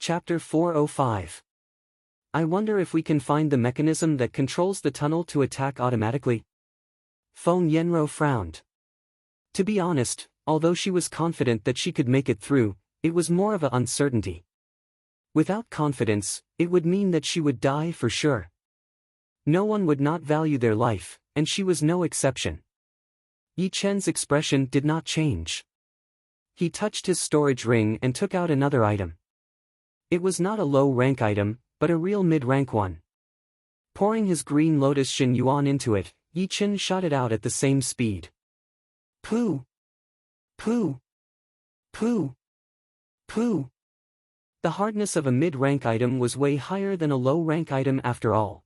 Chapter 405. I wonder if we can find the mechanism that controls the tunnel to attack automatically. Feng Yenro frowned. To be honest, although she was confident that she could make it through, it was more of an uncertainty. Without confidence, it would mean that she would die for sure. No one would not value their life, and she was no exception. Yi Chen's expression did not change. He touched his storage ring and took out another item. It was not a low-rank item, but a real mid-rank one. Pouring his green lotus Xin Yuan into it, Yi Chen shot it out at the same speed. Pooh! Pooh! Pooh! Pooh! The hardness of a mid-rank item was way higher than a low-rank item after all.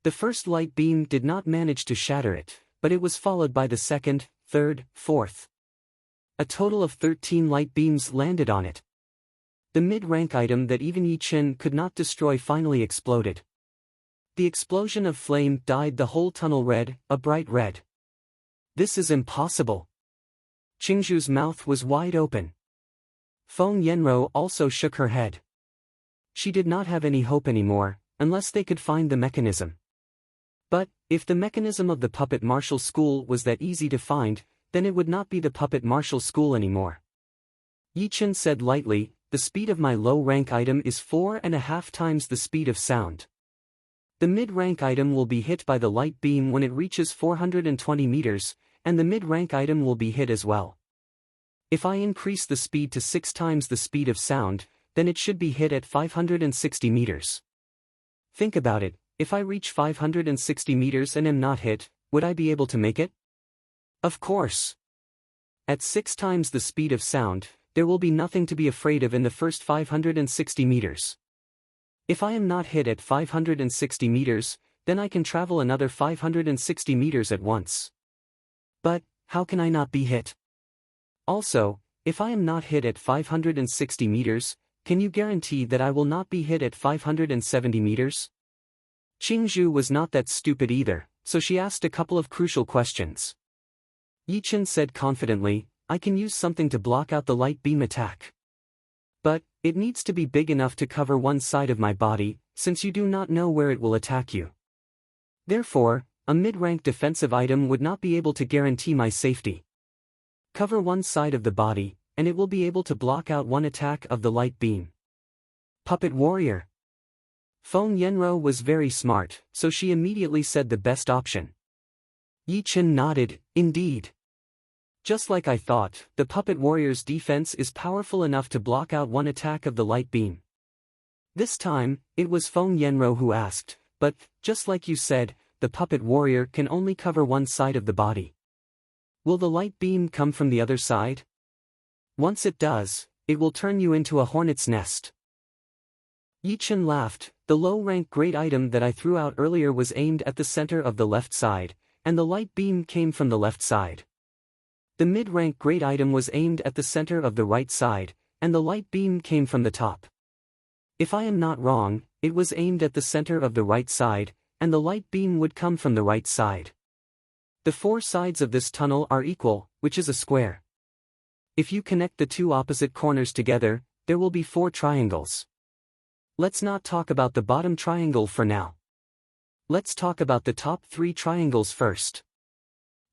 The first light beam did not manage to shatter it, but it was followed by the second, third, fourth. A total of 13 light beams landed on it. The mid-rank item that even Yi Chen could not destroy finally exploded. The explosion of flame dyed the whole tunnel red, a bright red. This is impossible. Qingzhu's mouth was wide open. Feng Yenro also shook her head. She did not have any hope anymore, unless they could find the mechanism. But, if the mechanism of the puppet martial school was that easy to find, then it would not be the puppet martial school anymore. Yi Chen said lightly, the speed of my low-rank item is 4.5 times the speed of sound. The mid-rank item will be hit by the light beam when it reaches 420 meters, and the mid-rank item will be hit as well. If I increase the speed to 6 times the speed of sound, then it should be hit at 560 meters. Think about it, if I reach 560 meters and am not hit, would I be able to make it? Of course. At 6 times the speed of sound, there will be nothing to be afraid of in the first 560 meters. If I am not hit at 560 meters, then I can travel another 560 meters at once. But, how can I not be hit? Also, if I am not hit at 560 meters, can you guarantee that I will not be hit at 570 meters? Qingzhu was not that stupid either, so she asked a couple of crucial questions. Yi Chen said confidently, I can use something to block out the light beam attack. But, it needs to be big enough to cover one side of my body, since you do not know where it will attack you. Therefore, a mid-rank defensive item would not be able to guarantee my safety. Cover one side of the body, and it will be able to block out one attack of the light beam. Puppet warrior. Feng Yenro was very smart, so she immediately said the best option. Yi Chen nodded, indeed. Just like I thought, the puppet warrior's defense is powerful enough to block out one attack of the light beam. This time, it was Feng Yenro who asked, but, just like you said, the puppet warrior can only cover one side of the body. Will the light beam come from the other side? Once it does, it will turn you into a hornet's nest. Yi Chen laughed. The low-rank great item that I threw out earlier was aimed at the center of the left side, and the light beam came from the left side. The mid-rank great item was aimed at the center of the right side, and the light beam came from the top. If I am not wrong, it was aimed at the center of the right side, and the light beam would come from the right side. The 4 sides of this tunnel are equal, which is a square. If you connect the 2 opposite corners together, there will be 4 triangles. Let's not talk about the bottom triangle for now. Let's talk about the top 3 triangles first.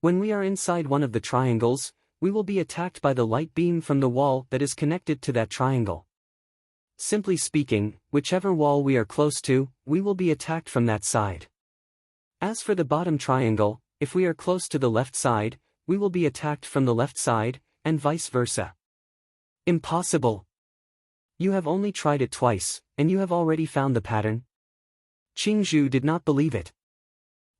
When we are inside one of the triangles, we will be attacked by the light beam from the wall that is connected to that triangle. Simply speaking, whichever wall we are close to, we will be attacked from that side. As for the bottom triangle, if we are close to the left side, we will be attacked from the left side, and vice versa. Impossible. You have only tried it twice, and you have already found the pattern? Qingzhu did not believe it.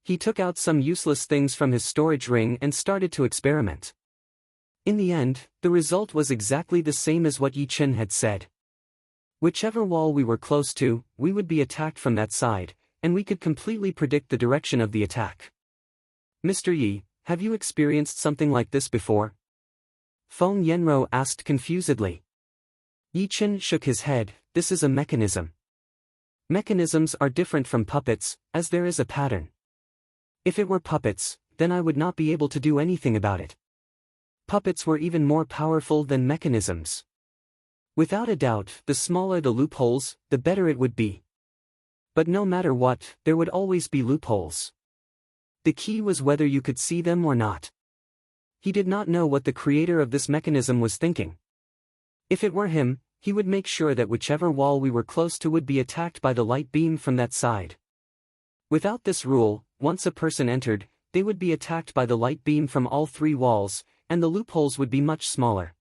He took out some useless things from his storage ring and started to experiment. In the end, the result was exactly the same as what Yi Chen had said. Whichever wall we were close to, we would be attacked from that side, and we could completely predict the direction of the attack. Mr. Yi, have you experienced something like this before? Feng Yenro asked confusedly. Yi Chen shook his head, this is a mechanism. Mechanisms are different from puppets, as there is a pattern. If it were puppets, then I would not be able to do anything about it. Puppets were even more powerful than mechanisms. Without a doubt, the smaller the loopholes, the better it would be. But no matter what, there would always be loopholes. The key was whether you could see them or not. He did not know what the creator of this mechanism was thinking. If it were him, he would make sure that whichever wall we were close to would be attacked by the light beam from that side. Without this rule, once a person entered, they would be attacked by the light beam from all three walls, and the loopholes would be much smaller.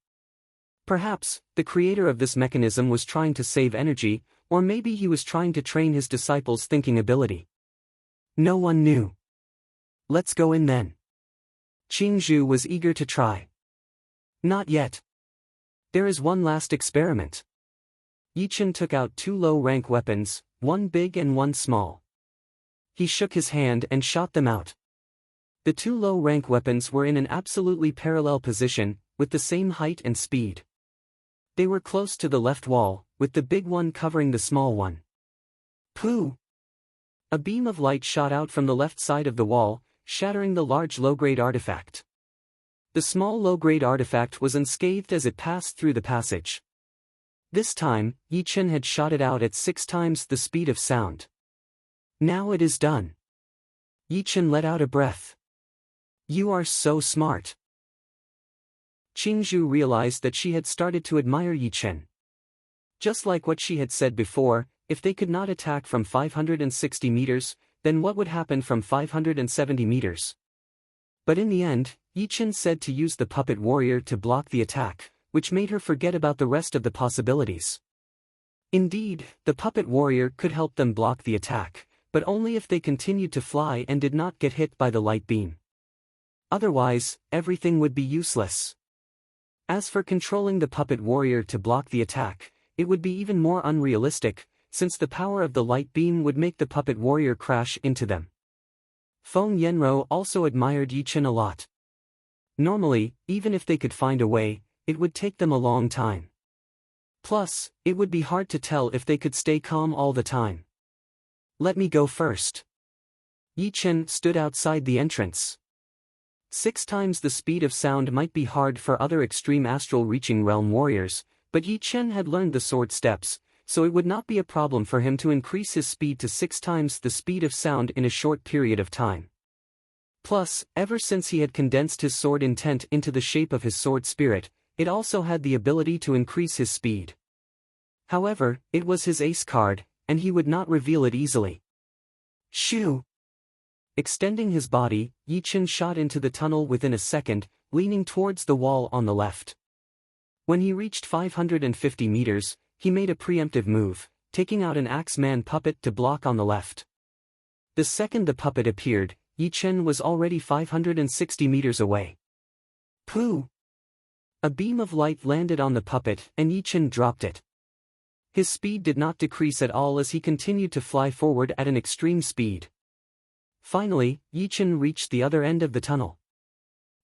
Perhaps, the creator of this mechanism was trying to save energy, or maybe he was trying to train his disciples' thinking ability. No one knew. Let's go in then. Qingzhu was eager to try. Not yet. There is one last experiment. Yichen took out two low-rank weapons, one big and one small. He shook his hand and shot them out. The two low-rank weapons were in an absolutely parallel position, with the same height and speed. They were close to the left wall, with the big one covering the small one. Pooh! A beam of light shot out from the left side of the wall, shattering the large low-grade artifact. The small low-grade artifact was unscathed as it passed through the passage. This time, Yichen had shot it out at 6 times the speed of sound. Now it is done. Yichen let out a breath. You are so smart. Qingzhu realized that she had started to admire Yichen. Just like what she had said before, if they could not attack from 560 meters, then what would happen from 570 meters? But in the end, Yichen said to use the puppet warrior to block the attack, which made her forget about the rest of the possibilities. Indeed, the puppet warrior could help them block the attack, but only if they continued to fly and did not get hit by the light beam. Otherwise, everything would be useless. As for controlling the puppet warrior to block the attack, it would be even more unrealistic, since the power of the light beam would make the puppet warrior crash into them. Feng Yanro also admired Yichen a lot. Normally, even if they could find a way, it would take them a long time. Plus, it would be hard to tell if they could stay calm all the time. Let me go first. Yichen stood outside the entrance. 6 times the speed of sound might be hard for other extreme astral reaching realm warriors, but Yichen had learned the sword steps, so it would not be a problem for him to increase his speed to 6 times the speed of sound in a short period of time. Plus, ever since he had condensed his sword intent into the shape of his sword spirit, it also had the ability to increase his speed. However, it was his ace card, and he would not reveal it easily. Shoo! Extending his body, Yichen shot into the tunnel within a second, leaning towards the wall on the left. When he reached 550 meters, he made a preemptive move, taking out an Axeman puppet to block on the left. The second the puppet appeared, Yichen was already 560 meters away. Pooh! A beam of light landed on the puppet and Yichen dropped it. His speed did not decrease at all as he continued to fly forward at an extreme speed. Finally, Yichen reached the other end of the tunnel.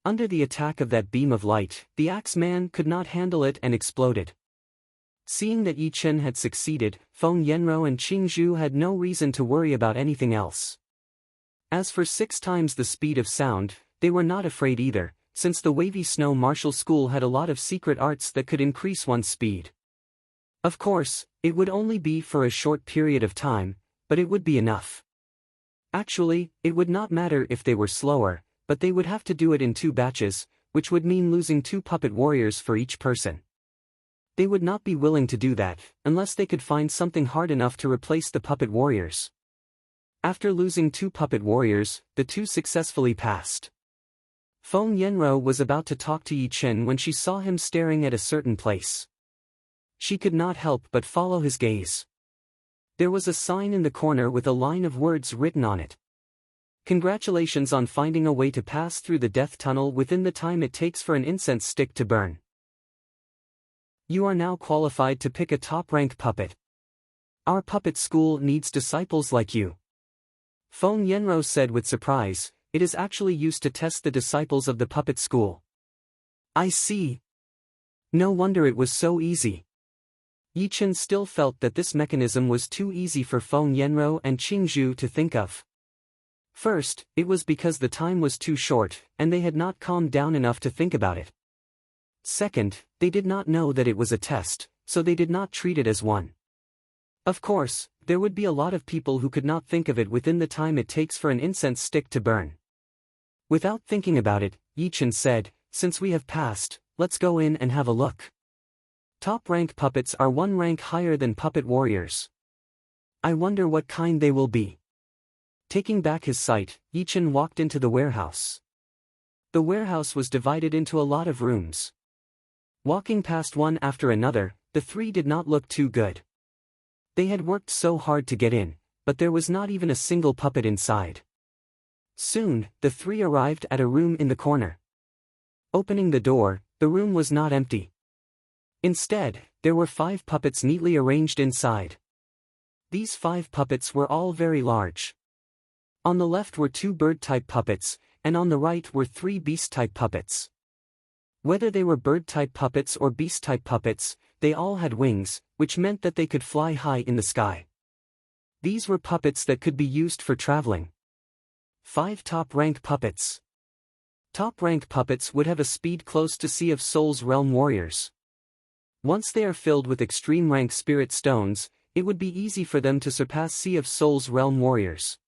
Under the attack of that beam of light, the Axeman could not handle it and exploded. Seeing that Yichen had succeeded, Feng Yanro and Qingzhu had no reason to worry about anything else. As for 6 times the speed of sound, they were not afraid either, since the Wavy Snow Martial School had a lot of secret arts that could increase one's speed. Of course, it would only be for a short period of time, but it would be enough. Actually, it would not matter if they were slower, but they would have to do it in 2 batches, which would mean losing 2 puppet warriors for each person. They would not be willing to do that, unless they could find something hard enough to replace the puppet warriors. After losing 2 puppet warriors, the 2 successfully passed. Feng Yanro was about to talk to Yichen when she saw him staring at a certain place. She could not help but follow his gaze. There was a sign in the corner with a line of words written on it. Congratulations on finding a way to pass through the death tunnel within the time it takes for an incense stick to burn. You are now qualified to pick a top-rank puppet. Our puppet school needs disciples like you. Feng Yanro said with surprise, it is actually used to test the disciples of the puppet school. I see. No wonder it was so easy. Yichen still felt that this mechanism was too easy for Feng Yanro and Qingzhu to think of. First, it was because the time was too short, and they had not calmed down enough to think about it. Second, they did not know that it was a test, so they did not treat it as one. Of course, there would be a lot of people who could not think of it within the time it takes for an incense stick to burn. Without thinking about it, Yichen said, "Since we have passed, let's go in and have a look. Top-rank puppets are one rank higher than puppet warriors. I wonder what kind they will be." Taking back his sight, Yichen walked into the warehouse. The warehouse was divided into a lot of rooms. Walking past one after another, the three did not look too good. They had worked so hard to get in, but there was not even a single puppet inside. Soon, the three arrived at a room in the corner. Opening the door, the room was not empty. Instead, there were 5 puppets neatly arranged inside. These 5 puppets were all very large. On the left were 2 bird-type puppets, and on the right were 3 beast-type puppets. Whether they were bird-type puppets or beast-type puppets, they all had wings, which meant that they could fly high in the sky. These were puppets that could be used for traveling. 5 top-rank puppets. Top-rank puppets would have a speed close to Sea of Souls realm warriors. Once they are filled with extreme-rank spirit stones, it would be easy for them to surpass Sea of Souls realm warriors.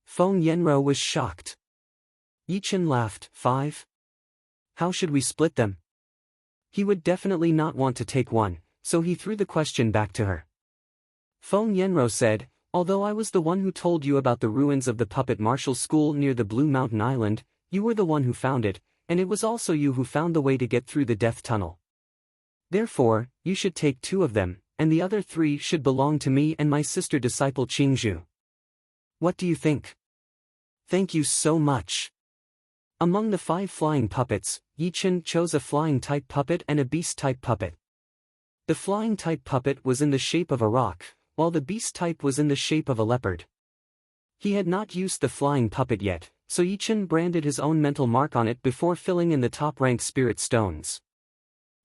Feng Yanro was shocked. Yichen laughed. 5? How should we split them? He would definitely not want to take one, so he threw the question back to her. Feng Yanro said, "Although I was the one who told you about the ruins of the puppet martial school near the Blue Mountain Island, you were the one who found it, and it was also you who found the way to get through the death tunnel. Therefore, you should take 2 of them, and the other 3 should belong to me and my sister disciple Qingzhu. What do you think?" "Thank you so much." Among the 5 flying puppets, Yichen chose a flying-type puppet and a beast-type puppet. The flying-type puppet was in the shape of a rock, while the beast-type was in the shape of a leopard. He had not used the flying puppet yet, so Yichen branded his own mental mark on it before filling in the top-rank spirit stones.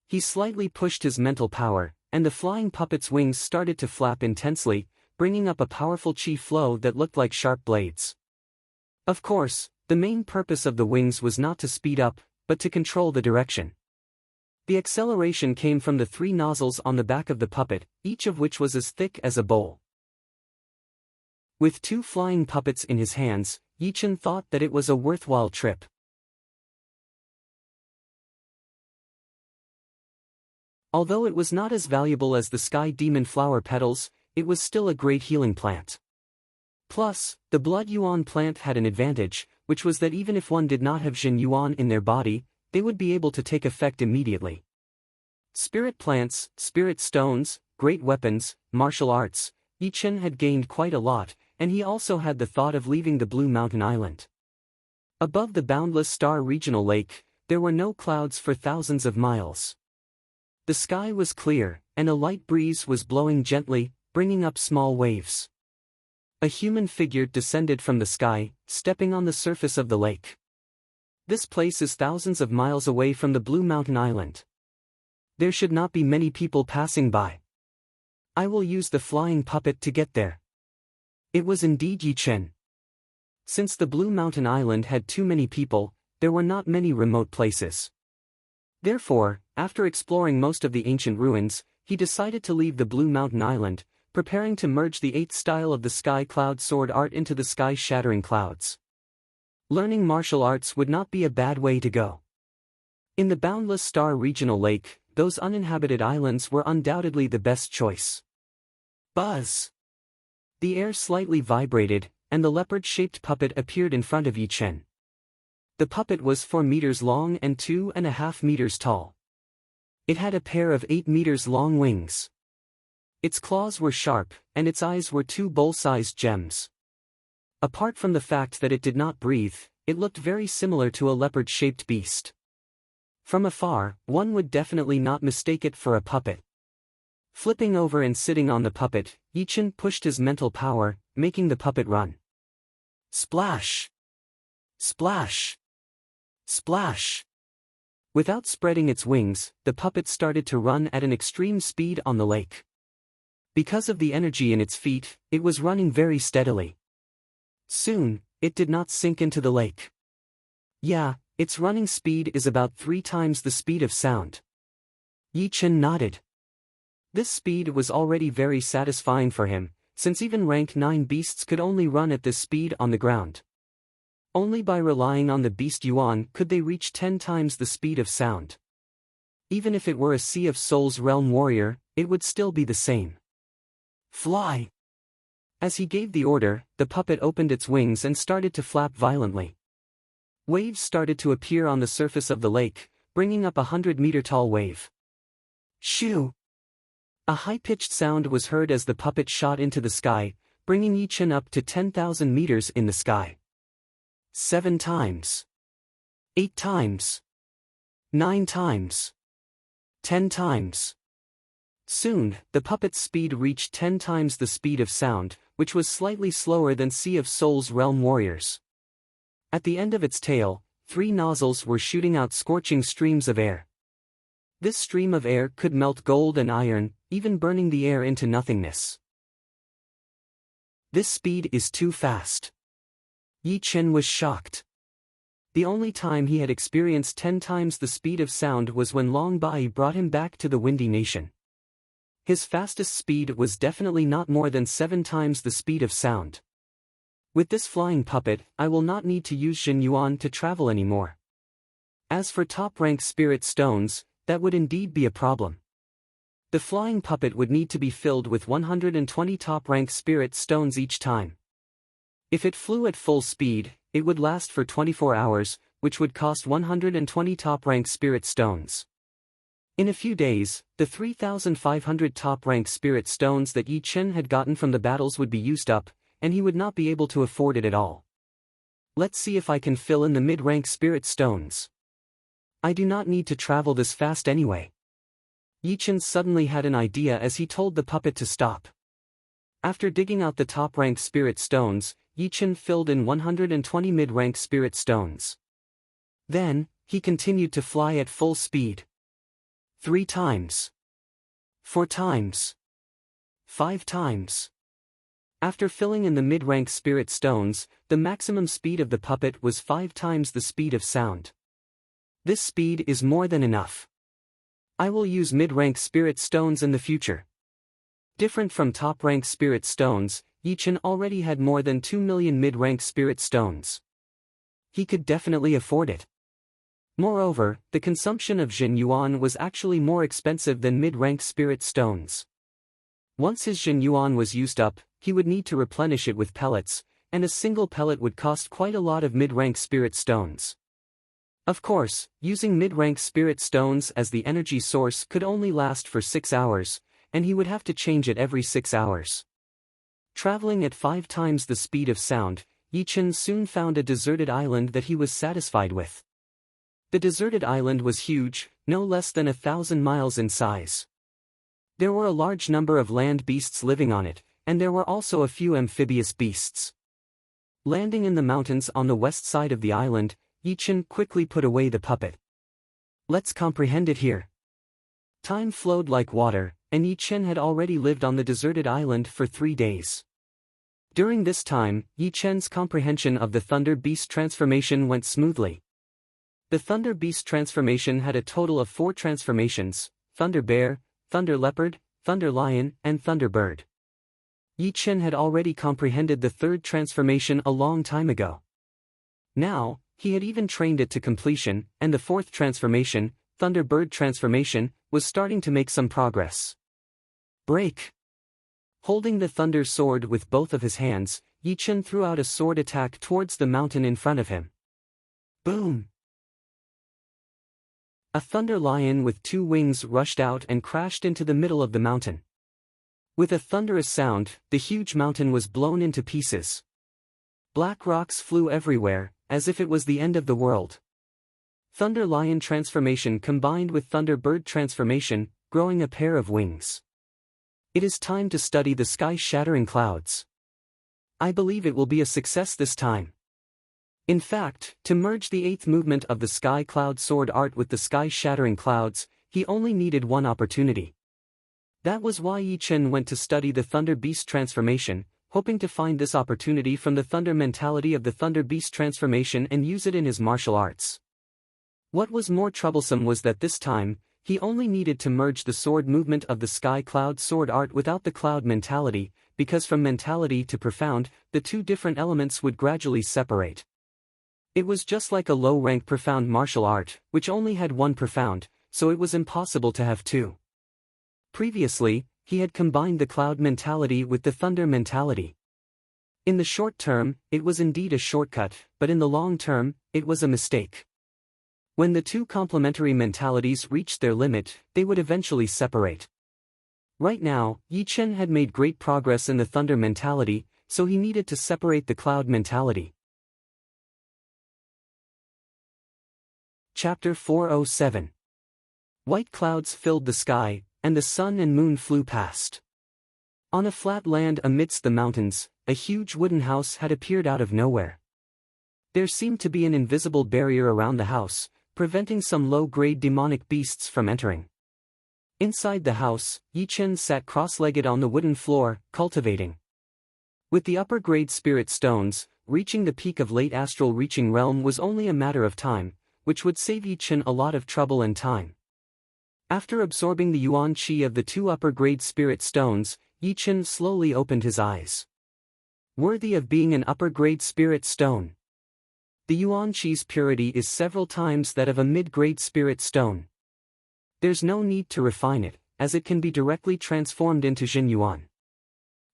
He slightly pushed his mental power, and the flying puppet's wings started to flap intensely, bringing up a powerful chi flow that looked like sharp blades. Of course, the main purpose of the wings was not to speed up, but to control the direction. The acceleration came from the 3 nozzles on the back of the puppet, each of which was as thick as a bowl. With 2 flying puppets in his hands, Yichen thought that it was a worthwhile trip. Although it was not as valuable as the sky demon flower petals, it was still a great healing plant. Plus, the blood yuan plant had an advantage, which was that even if one did not have Jin yuan in their body, they would be able to take effect immediately. Spirit plants, spirit stones, great weapons, martial arts, Yichen had gained quite a lot, and he also had the thought of leaving the Blue Mountain Island. Above the boundless star regional lake, there were no clouds for thousands of miles. The sky was clear, and a light breeze was blowing gently, bringing up small waves. A human figure descended from the sky, stepping on the surface of the lake. This place is thousands of miles away from the Blue Mountain Island. There should not be many people passing by. I will use the flying puppet to get there. It was indeed Yichen. Since the Blue Mountain Island had too many people, there were not many remote places. Therefore, after exploring most of the ancient ruins, he decided to leave the Blue Mountain Island, preparing to merge the 8th style of the Sky Cloud Sword art into the sky-shattering clouds. Learning martial arts would not be a bad way to go. In the boundless star regional lake, those uninhabited islands were undoubtedly the best choice. Buzz! The air slightly vibrated, and the leopard-shaped puppet appeared in front of Yichen. The puppet was 4 meters long and 2.5 meters tall. It had a pair of 8 meters long wings. Its claws were sharp, and its eyes were 2 bowl-sized gems. Apart from the fact that it did not breathe, it looked very similar to a leopard-shaped beast. From afar, one would definitely not mistake it for a puppet. Flipping over and sitting on the puppet, Yichen pushed his mental power, making the puppet run. Splash! Splash! Splash! Without spreading its wings, the puppet started to run at an extreme speed on the lake. Because of the energy in its feet, it was running very steadily. Soon, it did not sink into the lake. Yeah, its running speed is about 3 times the speed of sound. Yichen nodded. This speed was already very satisfying for him, since even rank 9 beasts could only run at this speed on the ground. Only by relying on the beast Yuan could they reach 10 times the speed of sound. Even if it were a Sea of Souls realm warrior, it would still be the same. Fly! As he gave the order, the puppet opened its wings and started to flap violently. Waves started to appear on the surface of the lake, bringing up a 100-meter-tall wave. Shoo! A high-pitched sound was heard as the puppet shot into the sky, bringing Yi Chen up to 10,000 meters in the sky. 7 times. 8 times. 9 times. 10 times. Soon, the puppet's speed reached 10 times the speed of sound, which was slightly slower than Sea of Souls realm warriors. At the end of its tail, 3 nozzles were shooting out scorching streams of air. This stream of air could melt gold and iron, even burning the air into nothingness. This speed is too fast. Yi Chen was shocked. The only time he had experienced 10 times the speed of sound was when Long Bai brought him back to the Windy Nation. His fastest speed was definitely not more than 7 times the speed of sound. With this flying puppet, I will not need to use Jin Yuan to travel anymore. As for top-rank spirit stones, that would indeed be a problem. The flying puppet would need to be filled with 120 top-rank spirit stones each time. If it flew at full speed, it would last for 24 hours, which would cost 120 top-rank spirit stones. In a few days, the 3,500 top-rank spirit stones that Yi Chen had gotten from the battles would be used up, and he would not be able to afford it at all. Let's see if I can fill in the mid-rank spirit stones. I do not need to travel this fast anyway. Yi Chen suddenly had an idea as he told the puppet to stop. After digging out the top-rank spirit stones, Yi Chen filled in 120 mid-rank spirit stones. Then, he continued to fly at full speed. 3 times. 4 times. 5 times. After filling in the mid-rank spirit stones, the maximum speed of the puppet was 5 times the speed of sound. This speed is more than enough. I will use mid-rank spirit stones in the future. Different from top-rank spirit stones, Yi Chen already had more than 2 million mid-rank spirit stones. He could definitely afford it. Moreover, the consumption of Jin Yuan was actually more expensive than mid-rank spirit stones. Once his Jin Yuan was used up, he would need to replenish it with pellets, and a single pellet would cost quite a lot of mid-rank spirit stones. Of course, using mid-rank spirit stones as the energy source could only last for 6 hours, and he would have to change it every 6 hours. Traveling at 5 times the speed of sound, Yi Chen soon found a deserted island that he was satisfied with. The deserted island was huge, no less than 1,000 miles in size. There were a large number of land beasts living on it, and there were also a few amphibious beasts. Landing in the mountains on the west side of the island, Yi Chen quickly put away the puppet. Let's comprehend it here. Time flowed like water, and Yi Chen had already lived on the deserted island for 3 days. During this time, Yi Chen's comprehension of the Thunder Beast transformation went smoothly. The Thunder Beast transformation had a total of 4 transformations: Thunder Bear, Thunder Leopard, Thunder Lion, and Thunder Bird. Yi Chen had already comprehended the 3rd transformation a long time ago. Now, he had even trained it to completion, and the 4th transformation, Thunder Bird transformation, was starting to make some progress. Break! Holding the Thunder Sword with both of his hands, Yi Chen threw out a sword attack towards the mountain in front of him. Boom! A Thunder Lion with 2 wings rushed out and crashed into the middle of the mountain. With a thunderous sound, the huge mountain was blown into pieces. Black rocks flew everywhere, as if it was the end of the world. Thunder Lion transformation combined with Thunder Bird transformation, growing a pair of wings. It is time to study the sky-shattering clouds. I believe it will be a success this time. In fact, to merge the 8th movement of the Sky Cloud Sword art with the sky-shattering clouds, he only needed one opportunity. That was why Yi Chen went to study the Thunder Beast transformation, hoping to find this opportunity from the thunder mentality of the Thunder Beast transformation and use it in his martial arts. What was more troublesome was that this time, He only needed to merge the sword movement of the sky cloud sword art without the cloud mentality, because from mentality to profound, the two different elements would gradually separate. It was just like a low-rank profound martial art, which only had one profound, so it was impossible to have two. Previously, he had combined the cloud mentality with the thunder mentality. In the short term, it was indeed a shortcut, but in the long term, it was a mistake. When the two complementary mentalities reached their limit, they would eventually separate. Right now, Yi Chen had made great progress in the thunder mentality, so he needed to separate the cloud mentality. Chapter 407. White clouds filled the sky, and the sun and moon flew past. On a flat land amidst the mountains, a huge wooden house had appeared out of nowhere. There seemed to be an invisible barrier around the house, preventing some low-grade demonic beasts from entering. Inside the house, Yi Chen sat cross-legged on the wooden floor, cultivating. With the upper-grade spirit stones, reaching the peak of late astral reaching realm was only a matter of time, which would save Yi Chen a lot of trouble and time. After absorbing the yuan qi of the two upper-grade spirit stones, Yi Chen slowly opened his eyes. Worthy of being an upper-grade spirit stone. The yuan qi's purity is several times that of a mid-grade spirit stone. There's no need to refine it, as it can be directly transformed into Jin yuan.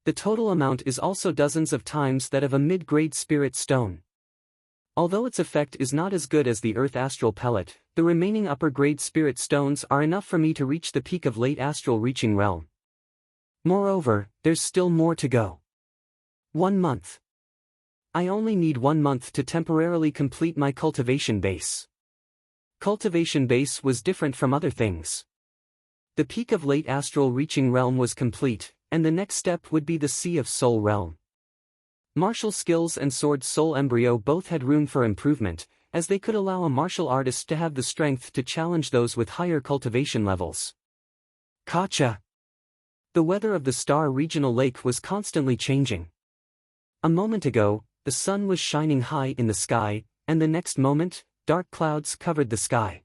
The total amount is also dozens of times that of a mid-grade spirit stone. Although its effect is not as good as the earth astral pellet, the remaining upper-grade spirit stones are enough for me to reach the peak of late astral reaching realm. Moreover, there's still more to go. 1 month. I only need 1 month to temporarily complete my cultivation base. Cultivation base was different from other things. The peak of late astral reaching realm was complete, and the next step would be the Sea of Soul realm. Martial skills and sword soul embryo both had room for improvement, as they could allow a martial artist to have the strength to challenge those with higher cultivation levels. Kacha. The weather of the Star Regional Lake was constantly changing. A moment ago, the sun was shining high in the sky, and the next moment, dark clouds covered the sky.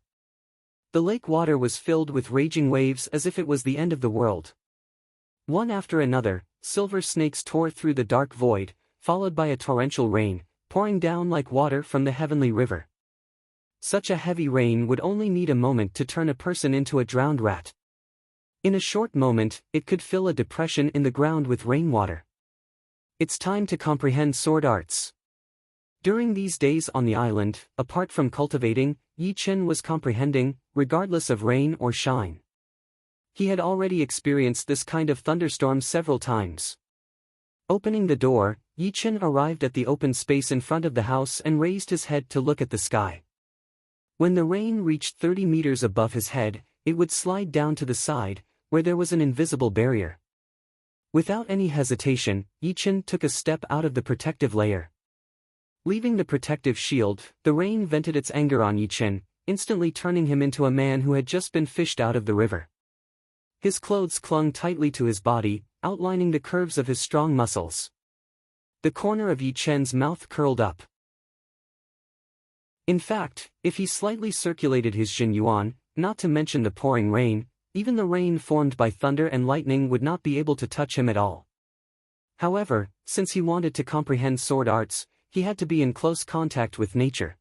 The lake water was filled with raging waves as if it was the end of the world. One after another, silver snakes tore through the dark void, followed by a torrential rain, pouring down like water from the heavenly river. Such a heavy rain would only need a moment to turn a person into a drowned rat. In a short moment, it could fill a depression in the ground with rainwater. It's time to comprehend sword arts. During these days on the island, apart from cultivating, Yi Chen was comprehending, regardless of rain or shine. He had already experienced this kind of thunderstorm several times. Opening the door, Yi Chen arrived at the open space in front of the house and raised his head to look at the sky. When the rain reached 30 meters above his head, it would slide down to the side, where there was an invisible barrier. Without any hesitation, Yi Chen took a step out of the protective layer. Leaving the protective shield, the rain vented its anger on Yi Chen, instantly turning him into a man who had just been fished out of the river. His clothes clung tightly to his body, outlining the curves of his strong muscles. The corner of Yi Chen's mouth curled up. In fact, if he slightly circulated his Jin Yuan, not to mention the pouring rain, even the rain formed by thunder and lightning would not be able to touch him at all. However, since he wanted to comprehend sword arts, he had to be in close contact with nature.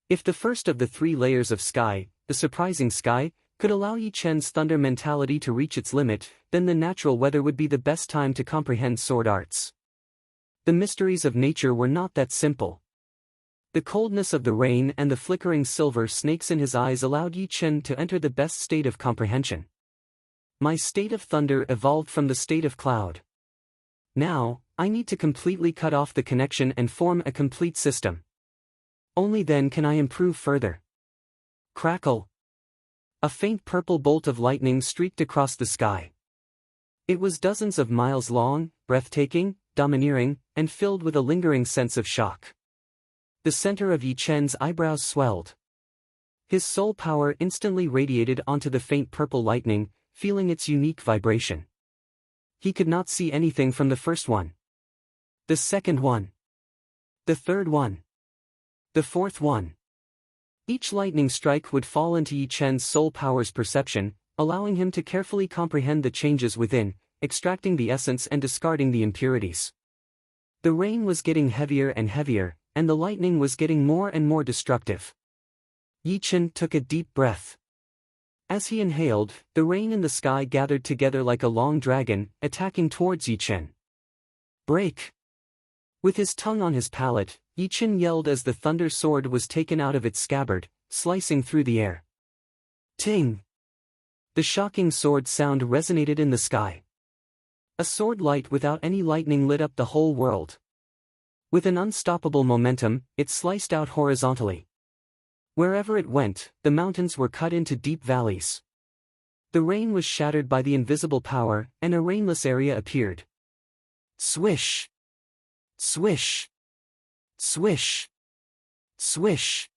If the first of the 3 layers of sky, the surprising sky, could allow Yi Chen's thunder mentality to reach its limit, then the natural weather would be the best time to comprehend sword arts. The mysteries of nature were not that simple. The coldness of the rain and the flickering silver snakes in his eyes allowed Yi Chen to enter the best state of comprehension. My state of thunder evolved from the state of cloud. Now, I need to completely cut off the connection and form a complete system. Only then can I improve further. Crackle. A faint purple bolt of lightning streaked across the sky. It was dozens of miles long, breathtaking, domineering, and filled with a lingering sense of shock. The center of Yi Chen's eyebrows swelled. His soul power instantly radiated onto the faint purple lightning, feeling its unique vibration. He could not see anything from the first one. The second one. The third one. The fourth one. Each lightning strike would fall into Yi Chen's soul power's perception, allowing him to carefully comprehend the changes within, extracting the essence and discarding the impurities. The rain was getting heavier and heavier, and the lightning was getting more and more destructive. Yi Chen took a deep breath. As he inhaled, the rain in the sky gathered together like a long dragon, attacking towards Yi Chen. Break! With his tongue on his palate, Yi Chen yelled as the thunder sword was taken out of its scabbard, slicing through the air. Ting! The shocking sword sound resonated in the sky. A sword light without any lightning lit up the whole world. With an unstoppable momentum, it sliced out horizontally. Wherever it went, the mountains were cut into deep valleys. The rain was shattered by the invisible power, and a rainless area appeared. Swish! Swish! Swish! Swish!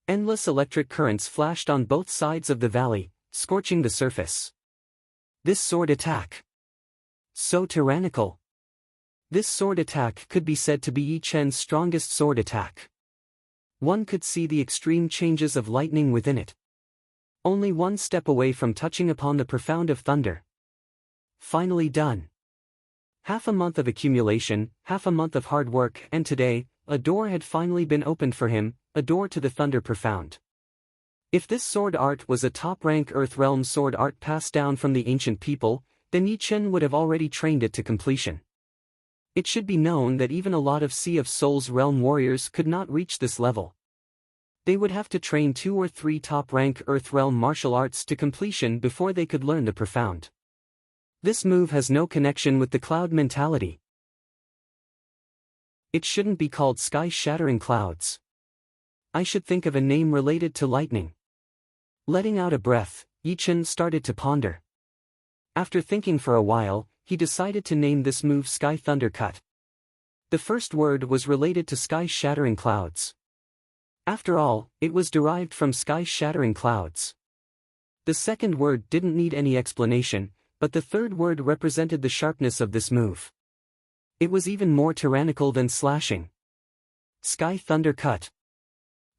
Endless electric currents flashed on both sides of the valley, scorching the surface. This sword attack! So tyrannical! This sword attack could be said to be Yi Chen's strongest sword attack. One could see the extreme changes of lightning within it. Only one step away from touching upon the profound of thunder. Finally done. Half a month of accumulation, half a month of hard work, and today, a door had finally been opened for him, a door to the thunder profound. If this sword art was a top-rank Earth-realm sword art passed down from the ancient people, then Yi Chen would have already trained it to completion. It should be known that even a lot of Sea of Souls realm warriors could not reach this level. They would have to train 2 or 3 top-rank Earth-realm martial arts to completion before they could learn the profound. This move has no connection with the cloud mentality. It shouldn't be called sky-shattering clouds. I should think of a name related to lightning. Letting out a breath, Yi Chen started to ponder. After thinking for a while, he decided to name this move Sky Thunder Cut. The first word was related to sky-shattering clouds. After all, it was derived from sky-shattering clouds. The second word didn't need any explanation, but the third word represented the sharpness of this move. It was even more tyrannical than slashing. Sky Thunder Cut.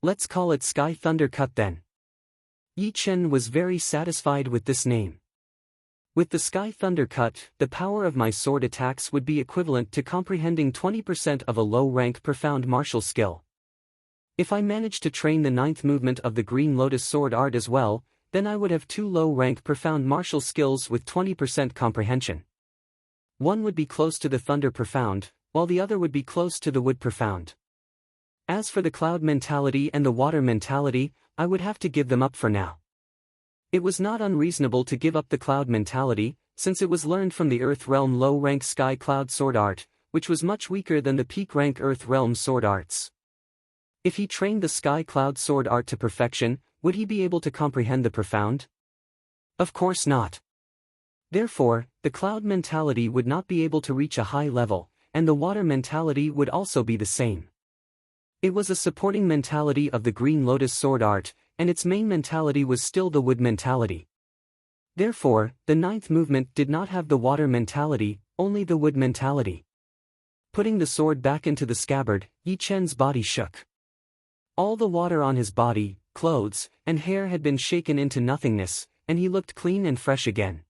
Let's call it Sky Thunder Cut then. Yi Chen was very satisfied with this name. With the Sky Thunder Cut, the power of my sword attacks would be equivalent to comprehending 20% of a low-rank profound martial skill. If I managed to train the 9th movement of the Green Lotus sword art as well, then I would have 2 low-rank profound martial skills with 20% comprehension. One would be close to the Thunder Profound, while the other would be close to the Wood Profound. As for the Cloud mentality and the Water mentality, I would have to give them up for now. It was not unreasonable to give up the Cloud mentality, since it was learned from the Earth Realm low-rank Sky Cloud sword art, which was much weaker than the peak-rank Earth Realm sword arts. If he trained the Sky Cloud sword art to perfection, would he be able to comprehend the profound? Of course not. Therefore, the Cloud mentality would not be able to reach a high level, and the Water mentality would also be the same. It was a supporting mentality of the Green Lotus sword art, and its main mentality was still the Wood mentality. Therefore, the 9th movement did not have the Water mentality, only the Wood mentality. Putting the sword back into the scabbard, Yi Chen's body shook. All the water on his body, clothes, and hair had been shaken into nothingness, and he looked clean and fresh again.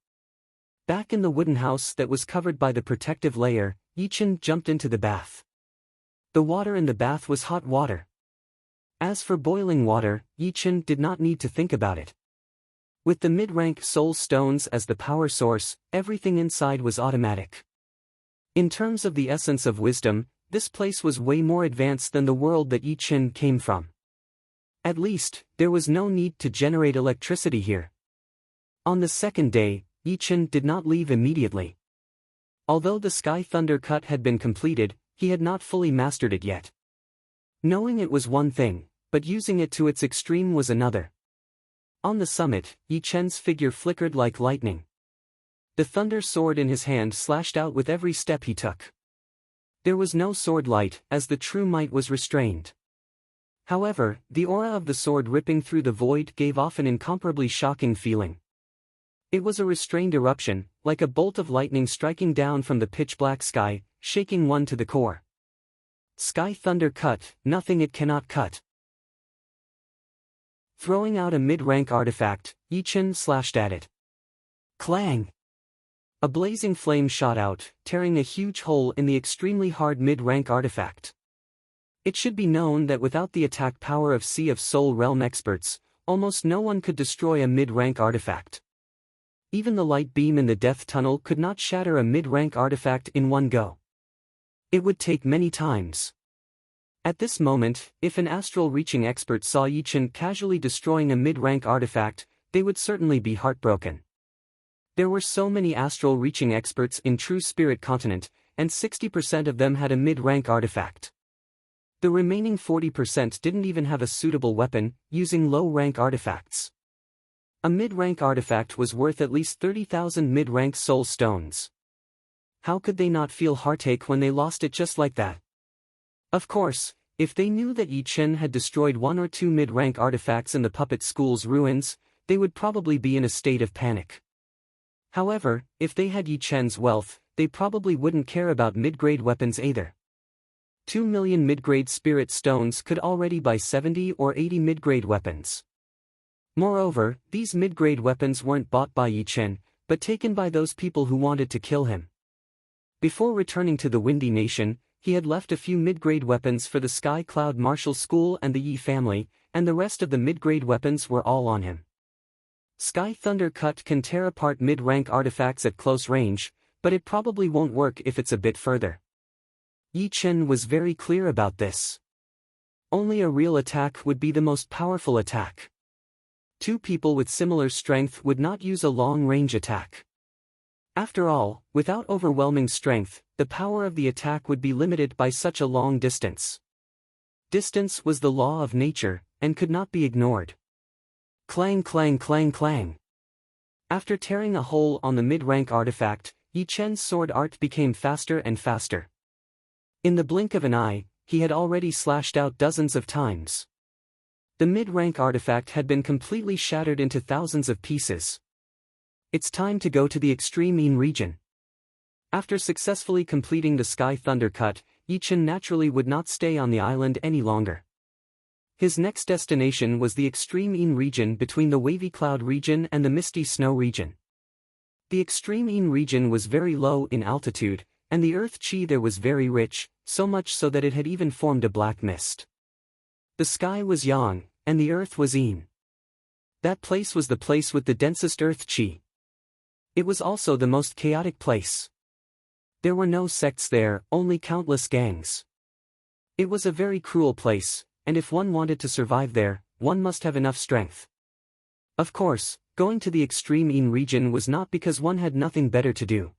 Back in the wooden house that was covered by the protective layer, Yi Chen jumped into the bath. The water in the bath was hot water. As for boiling water, Yi Chen did not need to think about it. With the mid-rank soul stones as the power source, everything inside was automatic. In terms of the essence of wisdom, this place was way more advanced than the world that Yi Chen came from. At least, there was no need to generate electricity here. On the second day, Yi Chen did not leave immediately. Although the Sky Thunder Cut had been completed, he had not fully mastered it yet. Knowing it was one thing, but using it to its extreme was another. On the summit, Yi Chen's figure flickered like lightning. The thunder sword in his hand slashed out with every step he took. There was no sword light, as the true might was restrained. However, the aura of the sword ripping through the void gave off an incomparably shocking feeling. It was a restrained eruption, like a bolt of lightning striking down from the pitch-black sky, shaking one to the core. Sky Thunder Cut, nothing it cannot cut. Throwing out a mid-rank artifact, Yi Chen slashed at it. Clang! A blazing flame shot out, tearing a huge hole in the extremely hard mid-rank artifact. It should be known that without the attack power of Sea of Soul Realm experts, almost no one could destroy a mid-rank artifact. Even the light beam in the death tunnel could not shatter a mid-rank artifact in one go. It would take many times. At this moment, if an astral-reaching expert saw Yi Chen casually destroying a mid-rank artifact, they would certainly be heartbroken. There were so many astral-reaching experts in True Spirit Continent, and 60% of them had a mid-rank artifact. The remaining 40% didn't even have a suitable weapon, using low-rank artifacts. A mid-rank artifact was worth at least 30,000 mid-rank soul stones. How could they not feel heartache when they lost it just like that? Of course, if they knew that Yi Chen had destroyed one or two mid-rank artifacts in the puppet school's ruins, they would probably be in a state of panic. However, if they had Yi Chen's wealth, they probably wouldn't care about mid-grade weapons either. 2 million mid-grade spirit stones could already buy 70 or 80 mid-grade weapons. Moreover, these mid-grade weapons weren't bought by Yi Chen, but taken by those people who wanted to kill him. Before returning to the Windy Nation, he had left a few mid-grade weapons for the Sky Cloud Martial School and the Yi family, and the rest of the mid-grade weapons were all on him. Sky Thunder Cut can tear apart mid-rank artifacts at close range, but it probably won't work if it's a bit further. Yi Chen was very clear about this. Only a real attack would be the most powerful attack. Two people with similar strength would not use a long-range attack. After all, without overwhelming strength, the power of the attack would be limited by such a long distance. Distance was the law of nature, and could not be ignored. Clang clang clang clang. After tearing a hole on the mid-rank artifact, Yi Chen's sword art became faster and faster. In the blink of an eye, he had already slashed out dozens of times. The mid-rank artifact had been completely shattered into thousands of pieces. It's time to go to the Extreme Yin region. After successfully completing the Sky Thunder Cut, Yi Chen naturally would not stay on the island any longer. His next destination was the Extreme Yin region between the Wavy Cloud region and the Misty Snow region. The Extreme Yin region was very low in altitude, and the earth chi there was very rich, so much so that it had even formed a black mist. The sky was yang, and the earth was yin. That place was the place with the densest earth chi. It was also the most chaotic place. There were no sects there, only countless gangs. It was a very cruel place, and if one wanted to survive there, one must have enough strength. Of course, going to the Extreme Yin region was not because one had nothing better to do.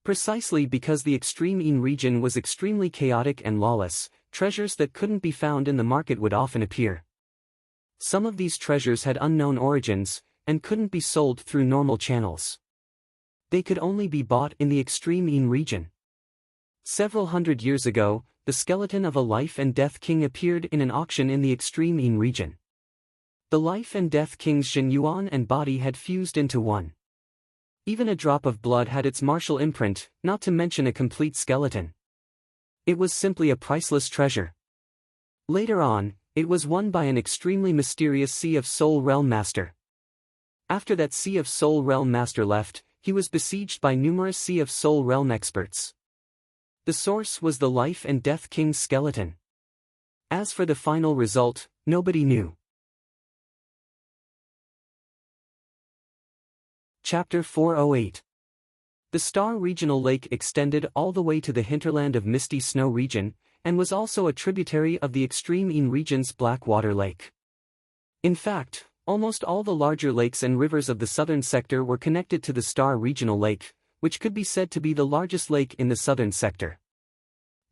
Precisely because the Extreme Yin region was extremely chaotic and lawless, treasures that couldn't be found in the market would often appear. Some of these treasures had unknown origins, and couldn't be sold through normal channels. They could only be bought in the Extreme Yin region. Several hundred years ago, the skeleton of a Life and Death King appeared in an auction in the Extreme Yin region. The Life and Death King's Zhenyuan and body had fused into one. Even a drop of blood had its martial imprint, not to mention a complete skeleton. It was simply a priceless treasure. Later on, it was won by an extremely mysterious Sea of Soul Realm Master. After that Sea of Soul Realm Master left, he was besieged by numerous Sea of Soul Realm experts. The source was the Life and Death King's skeleton. As for the final result, nobody knew. Chapter 408. The Star Regional Lake extended all the way to the hinterland of Misty Snow region, and was also a tributary of the Extreme Yin region's Blackwater Lake. In fact, almost all the larger lakes and rivers of the southern sector were connected to the Star Regional Lake, which could be said to be the largest lake in the southern sector.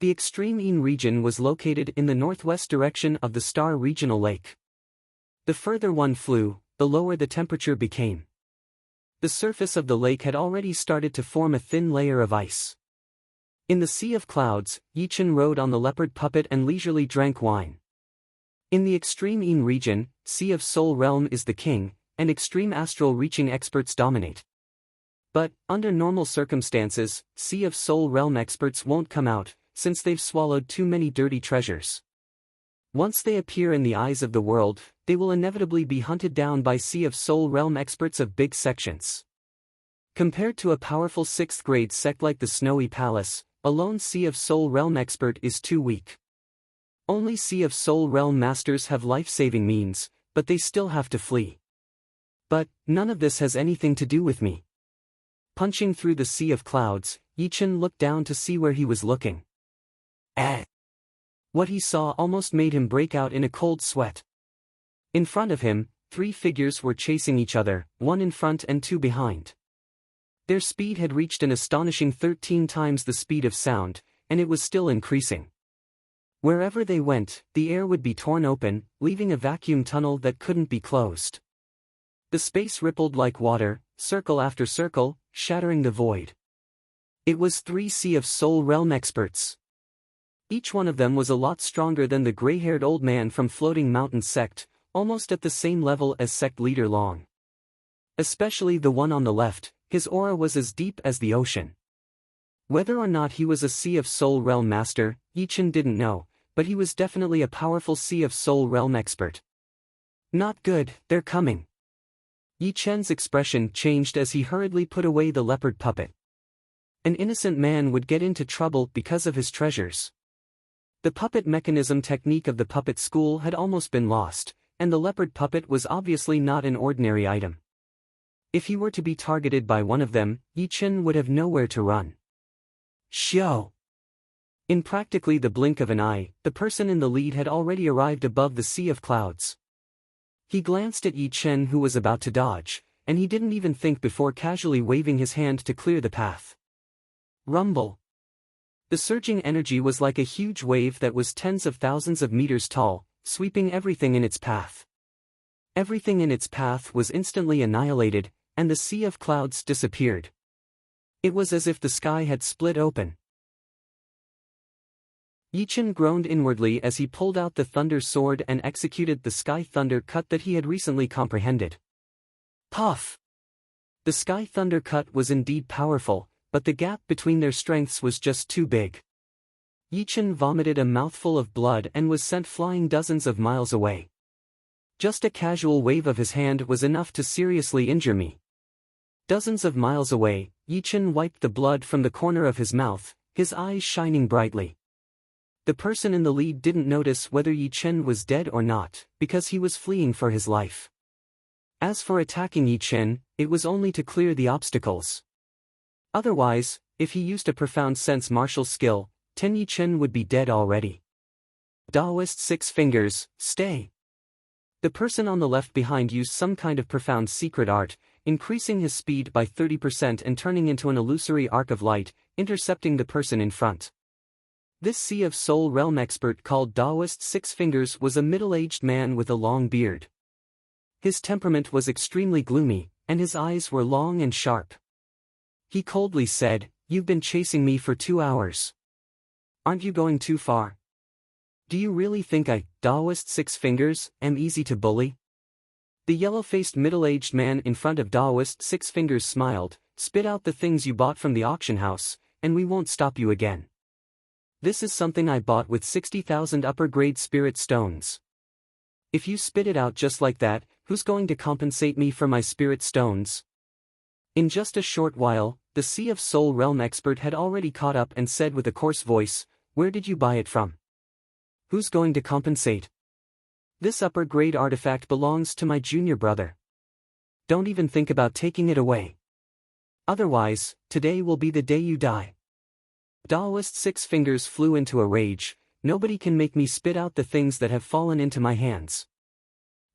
The Extreme Yin region was located in the northwest direction of the Star Regional Lake. The further one flew, the lower the temperature became. The surface of the lake had already started to form a thin layer of ice. In the Sea of Clouds, Yi Chen rode on the leopard puppet and leisurely drank wine. In the Extreme Yin region, Sea of Soul Realm is the king, and extreme astral reaching experts dominate. But, under normal circumstances, Sea of Soul Realm experts won't come out, since they've swallowed too many dirty treasures. Once they appear in the eyes of the world, they will inevitably be hunted down by Sea of Soul Realm experts of big sections. Compared to a powerful 6th grade sect like the Snowy Palace, a lone Sea of Soul Realm expert is too weak. Only Sea of Soul Realm masters have life-saving means, but they still have to flee. But, none of this has anything to do with me. Punching through the sea of clouds, Yichen looked down to see where he was looking. What he saw almost made him break out in a cold sweat. In front of him, 3 figures were chasing each other, 1 in front and 2 behind. Their speed had reached an astonishing 13 times the speed of sound, and it was still increasing. Wherever they went, the air would be torn open, leaving a vacuum tunnel that couldn't be closed. The space rippled like water, circle after circle, shattering the void. It was 3 Sea of Soul Realm experts. Each one of them was a lot stronger than the gray-haired old man from Floating Mountain Sect, almost at the same level as sect leader Long. Especially the one on the left, his aura was as deep as the ocean. Whether or not he was a Sea of Soul Realm master, Yichen didn't know, but he was definitely a powerful Sea of Soul Realm expert. Not good, they're coming. Yichen's expression changed as he hurriedly put away the leopard puppet. An innocent man would get into trouble because of his treasures. The puppet mechanism technique of the puppet school had almost been lost, and the leopard puppet was obviously not an ordinary item. If he were to be targeted by one of them, Yichen would have nowhere to run. Xiao! In practically the blink of an eye, the person in the lead had already arrived above the sea of clouds. He glanced at Yichen, who was about to dodge, and he didn't even think before casually waving his hand to clear the path. Rumble! The surging energy was like a huge wave that was tens of thousands of meters tall, sweeping everything in its path. Everything in its path was instantly annihilated, and the sea of clouds disappeared. It was as if the sky had split open. Yichen groaned inwardly as he pulled out the thunder sword and executed the sky thunder cut that he had recently comprehended. Puff! The sky thunder cut was indeed powerful, but the gap between their strengths was just too big. Yichen vomited a mouthful of blood and was sent flying dozens of miles away. Just a casual wave of his hand was enough to seriously injure me. Dozens of miles away, Yichen wiped the blood from the corner of his mouth, his eyes shining brightly. The person in the lead didn't notice whether Yichen was dead or not, because he was fleeing for his life. As for attacking Yichen, it was only to clear the obstacles. Otherwise, if he used a profound sense martial skill, Ten Yichen would be dead already. Daoist 6 fingers, stay! The person on the left behind used some kind of profound secret art, increasing his speed by 30% and turning into an illusory arc of light, intercepting the person in front. This Sea of Soul Realm expert called Daoist 6 fingers was a middle-aged man with a long beard. His temperament was extremely gloomy, and his eyes were long and sharp. He coldly said, "You've been chasing me for 2 hours. Aren't you going too far? Do you really think I, Daoist 6 fingers, am easy to bully?" The yellow-faced middle-aged man in front of Daoist 6 fingers smiled, "Spit out the things you bought from the auction house, and we won't stop you again. This is something I bought with 60,000 upper-grade spirit stones. If you spit it out just like that, who's going to compensate me for my spirit stones?" In just a short while, the Sea of Soul Realm expert had already caught up and said with a coarse voice, "Where did you buy it from? Who's going to compensate? This upper-grade artifact belongs to my junior brother. Don't even think about taking it away. Otherwise, today will be the day you die." Daoist 6 fingers flew into a rage. "Nobody can make me spit out the things that have fallen into my hands.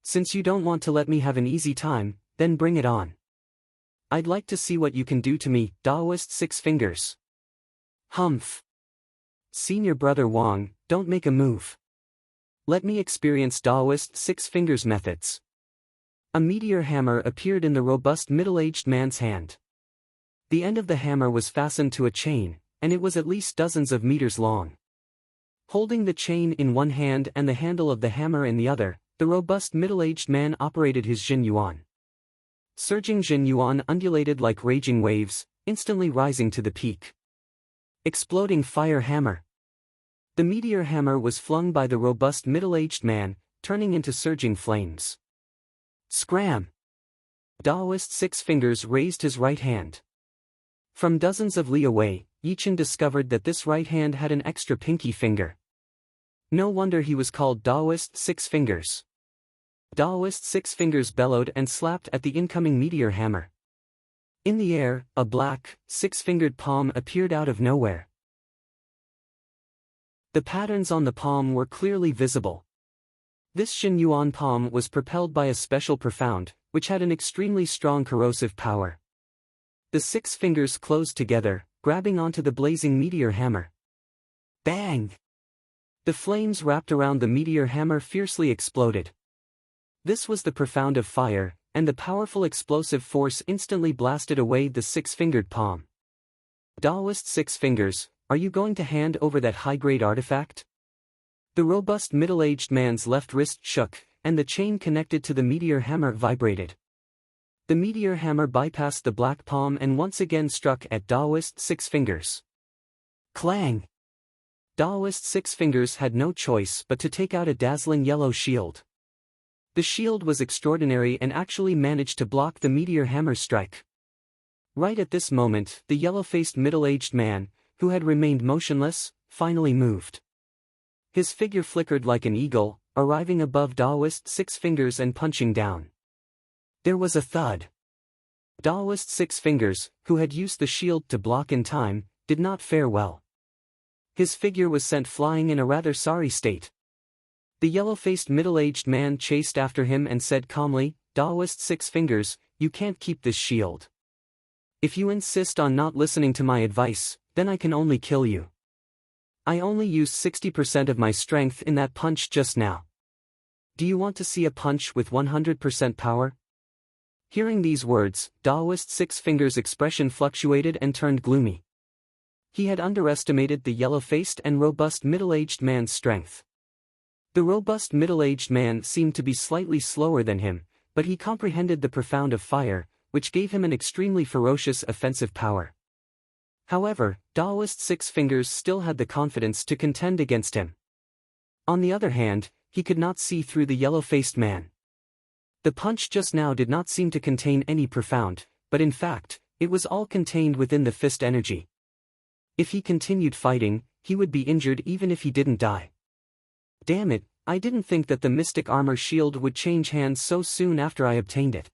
Since you don't want to let me have an easy time, then bring it on. I'd like to see what you can do to me, Daoist 6 fingers." "Humph. Senior brother Wang, don't make a move. Let me experience Daoist 6 fingers methods." A meteor hammer appeared in the robust middle-aged man's hand. The end of the hammer was fastened to a chain, and it was at least dozens of meters long. Holding the chain in one hand and the handle of the hammer in the other, the robust middle-aged man operated his Jin Yuan. Surging Jin Yuan undulated like raging waves, instantly rising to the peak. Exploding fire hammer. The meteor hammer was flung by the robust middle-aged man, turning into surging flames. Scram! Daoist Six Fingers raised his right hand. From dozens of li away, Yichen discovered that this right hand had an extra pinky finger. No wonder he was called Daoist Six Fingers. Daoist Six Fingers bellowed and slapped at the incoming meteor hammer. In the air, a black, six-fingered palm appeared out of nowhere. The patterns on the palm were clearly visible. This Xin Yuan palm was propelled by a special profound, which had an extremely strong corrosive power. The six fingers closed together, grabbing onto the blazing meteor hammer. Bang! The flames wrapped around the meteor hammer fiercely exploded. This was the profound of fire, and the powerful explosive force instantly blasted away the six-fingered palm. Daoist Six Fingers, are you going to hand over that high-grade artifact? The robust middle-aged man's left wrist shook, and the chain connected to the meteor hammer vibrated. The meteor hammer bypassed the black palm and once again struck at Daoist Six Fingers. Clang! Daoist Six Fingers had no choice but to take out a dazzling yellow shield. The shield was extraordinary and actually managed to block the meteor hammer's strike. Right at this moment, the yellow-faced middle-aged man, who had remained motionless, finally moved. His figure flickered like an eagle, arriving above Daoist Six Fingers and punching down. There was a thud. Daoist Six Fingers, who had used the shield to block in time, did not fare well. His figure was sent flying in a rather sorry state. The yellow-faced middle-aged man chased after him and said calmly, Daoist Six Fingers, you can't keep this shield. If you insist on not listening to my advice, then I can only kill you. I only used 60% of my strength in that punch just now. Do you want to see a punch with 100% power? Hearing these words, Daoist Six Fingers' expression fluctuated and turned gloomy. He had underestimated the yellow-faced and robust middle-aged man's strength. The robust middle-aged man seemed to be slightly slower than him, but he comprehended the profound of fire, which gave him an extremely ferocious offensive power. However, Daoist Six Fingers still had the confidence to contend against him. On the other hand, he could not see through the yellow-faced man. The punch just now did not seem to contain any profound, but in fact, it was all contained within the fist energy. If he continued fighting, he would be injured even if he didn't die. Damn it, I didn't think that the mystic armor shield would change hands so soon after I obtained it.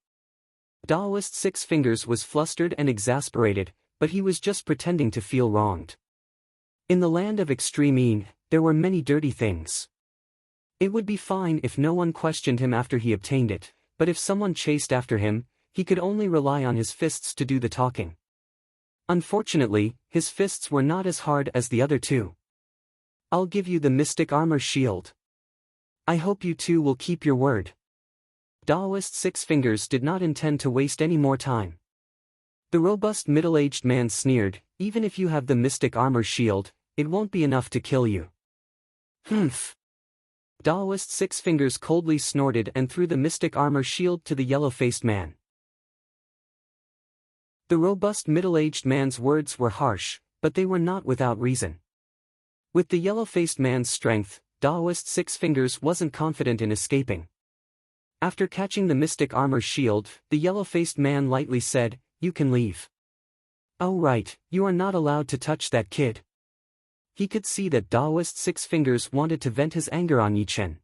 Daoist Six Fingers was flustered and exasperated, but he was just pretending to feel wronged. In the land of extreme Yin, there were many dirty things. It would be fine if no one questioned him after he obtained it, but if someone chased after him, he could only rely on his fists to do the talking. Unfortunately, his fists were not as hard as the other two. I'll give you the mystic armor shield. I hope you two will keep your word. Daoist Six Fingers did not intend to waste any more time. The robust middle-aged man sneered, even if you have the mystic armor shield, it won't be enough to kill you. Humph. Daoist Six Fingers coldly snorted and threw the mystic armor shield to the yellow-faced man. The robust middle-aged man's words were harsh, but they were not without reason. With the yellow-faced man's strength, Daoist Six Fingers wasn't confident in escaping. After catching the mystic armor shield, the yellow-faced man lightly said, you can leave. Oh right, you are not allowed to touch that kid. He could see that Daoist Six Fingers wanted to vent his anger on Yichen.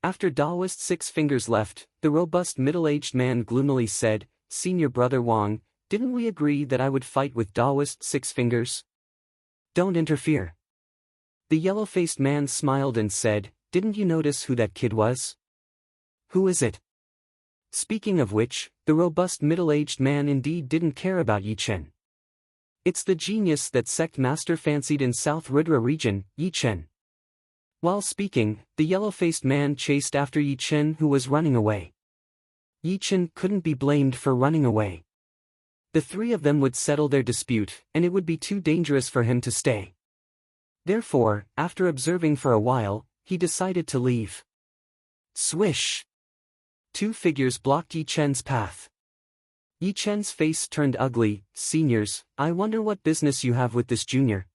After Daoist Six Fingers left, the robust middle-aged man gloomily said, Senior Brother Wang, didn't we agree that I would fight with Daoist Six Fingers? Don't interfere. The yellow-faced man smiled and said, didn't you notice who that kid was? Who is it? Speaking of which, the robust middle-aged man indeed didn't care about Yichen. It's the genius that sect master fancied in South Rudra region, Yichen. While speaking, the yellow-faced man chased after Yichen who was running away. Yichen couldn't be blamed for running away. The three of them would settle their dispute, and it would be too dangerous for him to stay. Therefore, after observing for a while, he decided to leave. Swish! Two figures blocked Yichen's path. Yichen's face turned ugly. Seniors, I wonder what business you have with this junior.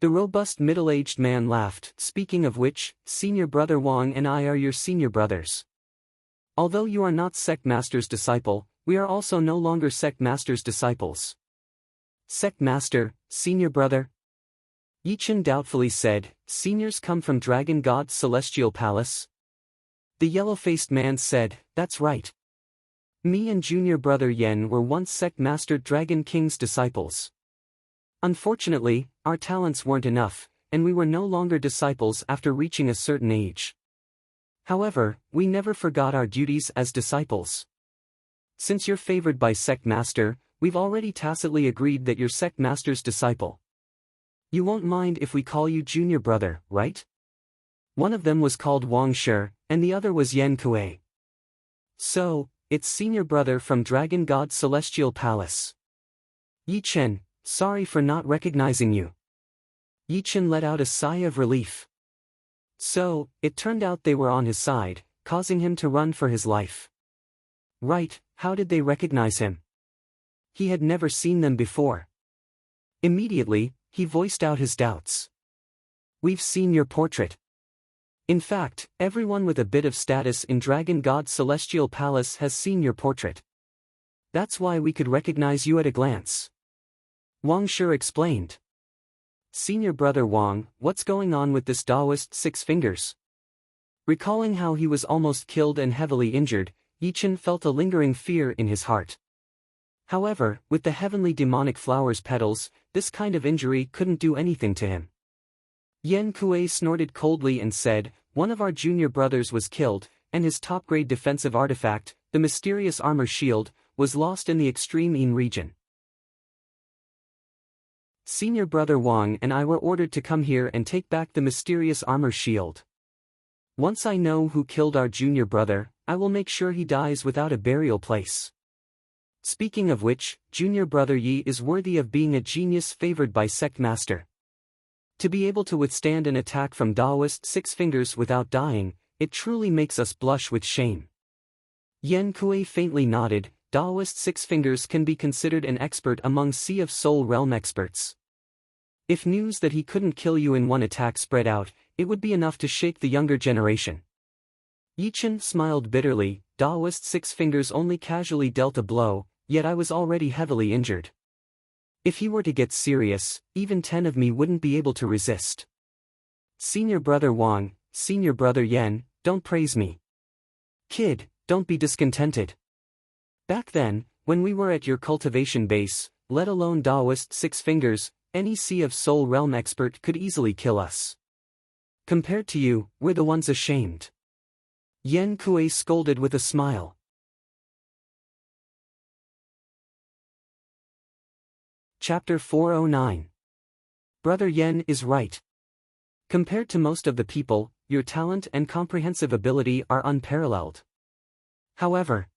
The robust middle-aged man laughed. Speaking of which, Senior Brother Wang and I are your senior brothers. Although you are not Sect Master's disciple, we are also no longer Sect Master's disciples. Sect Master, Senior Brother? Yichen doubtfully said, Seniors come from Dragon God's celestial palace? The yellow-faced man said, that's right. Me and Junior Brother Yen were once Sect Master Dragon King's disciples. Unfortunately, our talents weren't enough, and we were no longer disciples after reaching a certain age. However, we never forgot our duties as disciples. Since you're favored by Sect Master, we've already tacitly agreed that you're Sect Master's disciple. You won't mind if we call you Junior Brother, right? One of them was called Wang Shi, and the other was Yen Kuei. So, it's Senior Brother from Dragon God's Celestial Palace. Yichen, sorry for not recognizing you. Yichen let out a sigh of relief. So, it turned out they were on his side, causing him to run for his life. Right, how did they recognize him? He had never seen them before. Immediately, he voiced out his doubts. We've seen your portrait. In fact, everyone with a bit of status in Dragon God's Celestial Palace has seen your portrait. That's why we could recognize you at a glance. Wang Shi explained. Senior Brother Wang, what's going on with this Taoist 6 fingers? Recalling how he was almost killed and heavily injured, Yichen felt a lingering fear in his heart. However, with the heavenly demonic flower's petals, this kind of injury couldn't do anything to him. Yen Kuei snorted coldly and said, one of our junior brothers was killed, and his top-grade defensive artifact, the mysterious armor shield, was lost in the extreme Yin region. Senior Brother Wang and I were ordered to come here and take back the mysterious armor shield. Once I know who killed our junior brother, I will make sure he dies without a burial place. Speaking of which, Junior Brother Yi is worthy of being a genius favored by Sect Master. To be able to withstand an attack from Taoist 6 fingers without dying, it truly makes us blush with shame. Yen Kuei faintly nodded. Taoist 6 fingers can be considered an expert among Sea of Soul realm experts. If news that he couldn't kill you in one attack spread out, it would be enough to shake the younger generation. Yichen smiled bitterly. Taoist 6 fingers only casually dealt a blow, yet I was already heavily injured. If he were to get serious, even 10 of me wouldn't be able to resist. Senior Brother Wang, Senior Brother Yen, don't praise me. Kid, don't be discontented. Back then, when we were at your cultivation base, let alone Taoist 6 fingers, any Sea of Soul realm expert could easily kill us. Compared to you, we're the ones ashamed. Yen Kuei scolded with a smile. Chapter 409. Brother Yen is right. Compared to most of the people, your talent and comprehensive ability are unparalleled. However,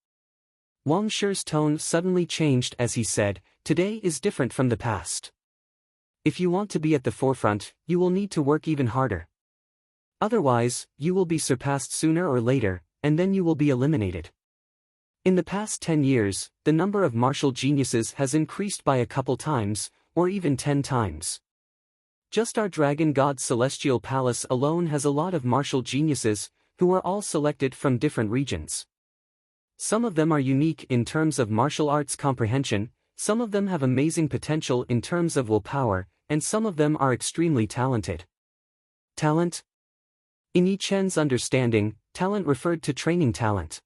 Wang Shi's tone suddenly changed as he said, today is different from the past. If you want to be at the forefront, you will need to work even harder. Otherwise, you will be surpassed sooner or later, and then you will be eliminated. In the past 10 years, the number of martial geniuses has increased by a couple times, or even 10 times. Just our Dragon God's Celestial Palace alone has a lot of martial geniuses, who are all selected from different regions. Some of them are unique in terms of martial arts comprehension, some of them have amazing potential in terms of willpower, and some of them are extremely talented. Talent? In Yichen's understanding, talent referred to training talent.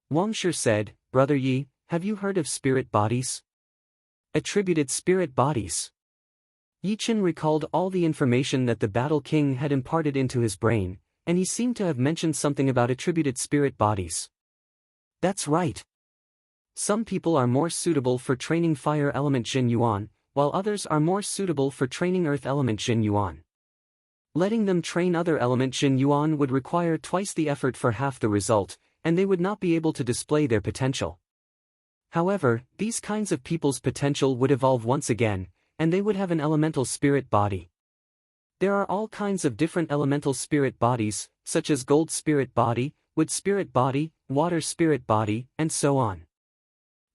Wang Shi said, Brother Yi, have you heard of spirit bodies? Attributed spirit bodies. Yichen recalled all the information that the Battle King had imparted into his brain, and he seemed to have mentioned something about attributed spirit bodies. That's right. Some people are more suitable for training fire element Jin Yuan, while others are more suitable for training earth element Jin Yuan. Letting them train other element Jin Yuan would require twice the effort for half the result, and they would not be able to display their potential. However, these kinds of people's potential would evolve once again, and they would have an elemental spirit body. There are all kinds of different elemental spirit bodies, such as gold spirit body, wood spirit body, water spirit body, and so on.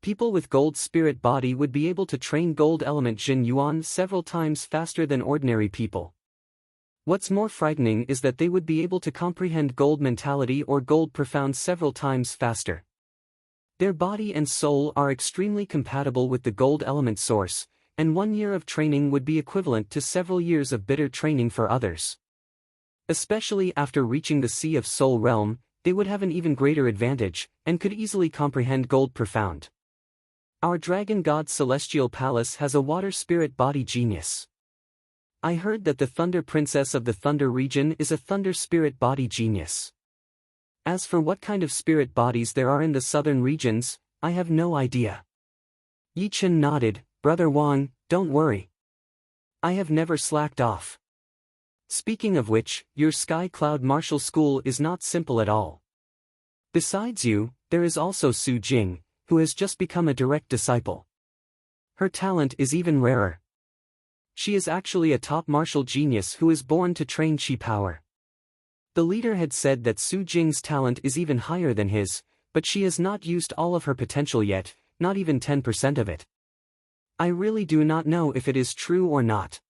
People with gold spirit body would be able to train gold element Jin Yuan several times faster than ordinary people. What's more frightening is that they would be able to comprehend gold mentality or gold profound several times faster. Their body and soul are extremely compatible with the gold element source, and 1 year of training would be equivalent to several years of bitter training for others. Especially after reaching the Sea of Soul realm, they would have an even greater advantage, and could easily comprehend gold profound. Our dragon god's celestial palace has a water spirit body genius. I heard that the Thunder Princess of the Thunder region is a thunder spirit body genius. As for what kind of spirit bodies there are in the southern regions, I have no idea. Yi Chen nodded. Brother Wang, don't worry. I have never slacked off. Speaking of which, your Sky Cloud Martial School is not simple at all. Besides you, there is also Su Jing, who has just become a direct disciple. Her talent is even rarer. She is actually a top martial genius who is born to train chi power. The leader had said that Su Jing's talent is even higher than his, but she has not used all of her potential yet, not even 10% of it. I really do not know if it is true or not.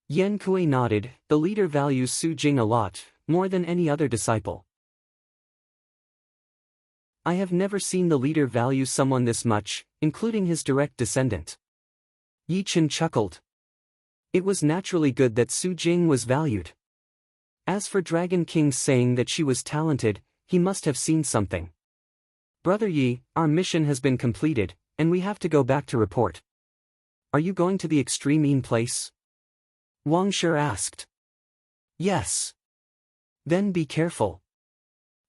Yan Kui nodded. The leader values Su Jing a lot, more than any other disciple. I have never seen the leader value someone this much, including his direct descendant. Yi Chen chuckled. It was naturally good that Su Jing was valued. As for Dragon King's saying that she was talented, he must have seen something. Brother Yi, our mission has been completed, and we have to go back to report. Are you going to the extreme Yin place? Wang Shi asked. Yes. Then be careful.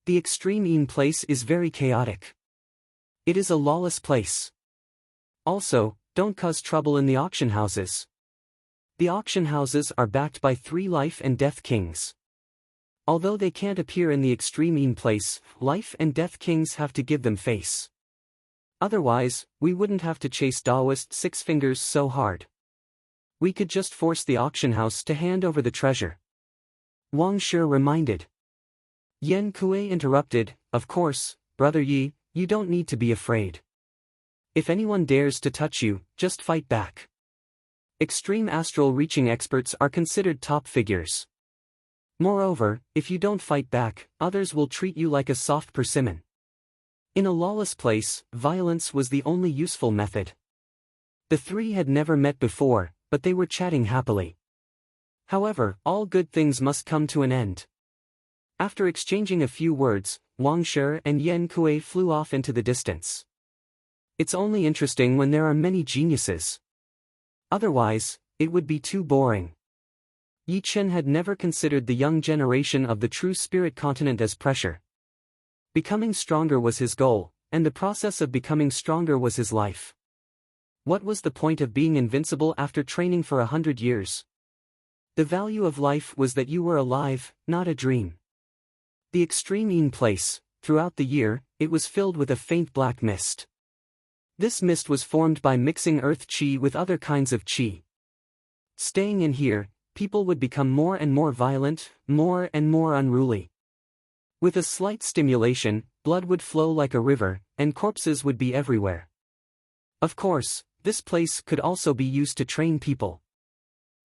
The extreme Yin place is very chaotic. It is a lawless place. Also, don't cause trouble in the auction houses. The auction houses are backed by 3 life and death kings. Although they can't appear in the extreme Yin place, life and death kings have to give them face. Otherwise, we wouldn't have to chase Daoist Six Fingers so hard. We could just force the auction house to hand over the treasure. Wang Shi reminded. Yan Kui interrupted, of course, Brother Yi, you don't need to be afraid. If anyone dares to touch you, just fight back. Extreme astral reaching experts are considered top figures. Moreover, if you don't fight back, others will treat you like a soft persimmon. In a lawless place, violence was the only useful method. The 3 had never met before, but they were chatting happily. However, all good things must come to an end. After exchanging a few words, Wang Shi and Yan Kui flew off into the distance. It's only interesting when there are many geniuses. Otherwise, it would be too boring. Yi Chen had never considered the young generation of the true spirit continent as pressure. Becoming stronger was his goal, and the process of becoming stronger was his life. What was the point of being invincible after training for 100 years? The value of life was that you were alive, not a dream. The extreme Yin place, throughout the year, it was filled with a faint black mist. This mist was formed by mixing earth chi with other kinds of chi. Staying in here, people would become more and more violent, more and more unruly. With a slight stimulation, blood would flow like a river, and corpses would be everywhere. Of course, this place could also be used to train people.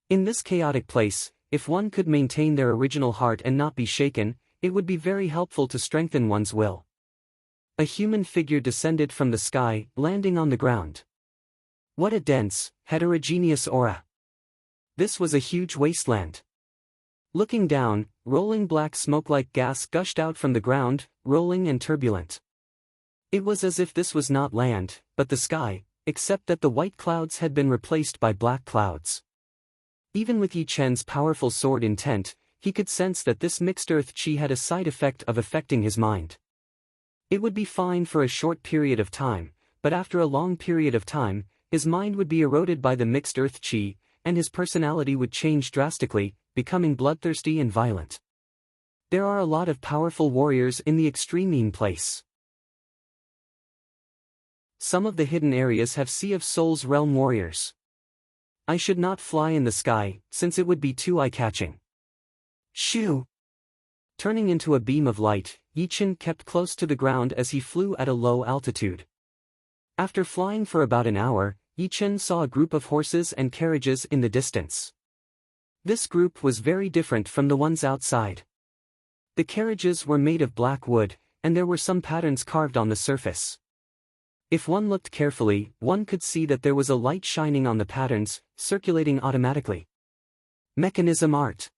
In this chaotic place, if one could maintain their original heart and not be shaken, it would be very helpful to strengthen one's will. A human figure descended from the sky, landing on the ground. What a dense, heterogeneous aura. This was a huge wasteland. Looking down, rolling black smoke-like gas gushed out from the ground, rolling and turbulent. It was as if this was not land, but the sky, except that the white clouds had been replaced by black clouds. Even with Yi Chen's powerful sword intent, he could sense that this mixed earth chi had a side effect of affecting his mind. It would be fine for a short period of time, but after a long period of time, his mind would be eroded by the mixed earth chi, and his personality would change drastically, becoming bloodthirsty and violent. There are a lot of powerful warriors in the extreme Yin place. Some of the hidden areas have Sea of Souls realm warriors. I should not fly in the sky, since it would be too eye-catching. Shoo! Turning into a beam of light, Yi Chen kept close to the ground as he flew at a low altitude. After flying for about an hour, Yi Chen saw a group of horses and carriages in the distance. This group was very different from the ones outside. The carriages were made of black wood, and there were some patterns carved on the surface. If one looked carefully, one could see that there was a light shining on the patterns, circulating automatically. Mechanism art.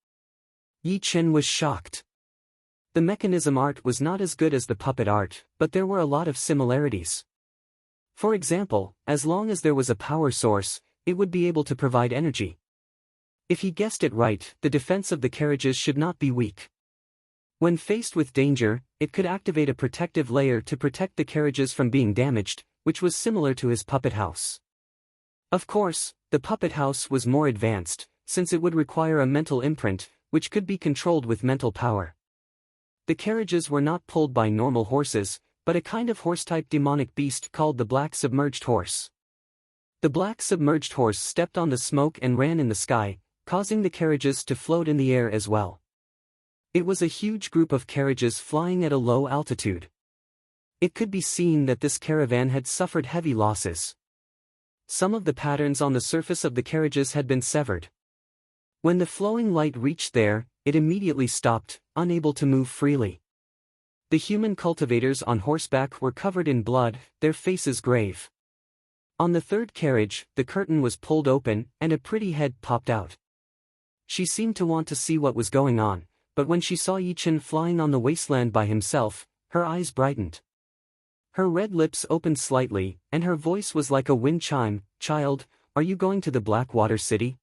Yi Chen was shocked. The mechanism art was not as good as the puppet art, but there were a lot of similarities. For example, as long as there was a power source, it would be able to provide energy. If he guessed it right, the defense of the carriages should not be weak. When faced with danger, it could activate a protective layer to protect the carriages from being damaged, which was similar to his puppet house. Of course, the puppet house was more advanced, since it would require a mental imprint, which could be controlled with mental power. The carriages were not pulled by normal horses, but a kind of horse-type demonic beast called the Black Submerged Horse. The Black Submerged Horse stepped on the smoke and ran in the sky, causing the carriages to float in the air as well. It was a huge group of carriages flying at a low altitude. It could be seen that this caravan had suffered heavy losses. Some of the patterns on the surface of the carriages had been severed. When the flowing light reached there, it immediately stopped, unable to move freely. The human cultivators on horseback were covered in blood, their faces grave. On the third carriage, the curtain was pulled open, and a pretty head popped out. She seemed to want to see what was going on, but when she saw Yi Chen flying on the wasteland by himself, her eyes brightened. Her red lips opened slightly, and her voice was like a wind chime. "Child, are you going to the Blackwater City?"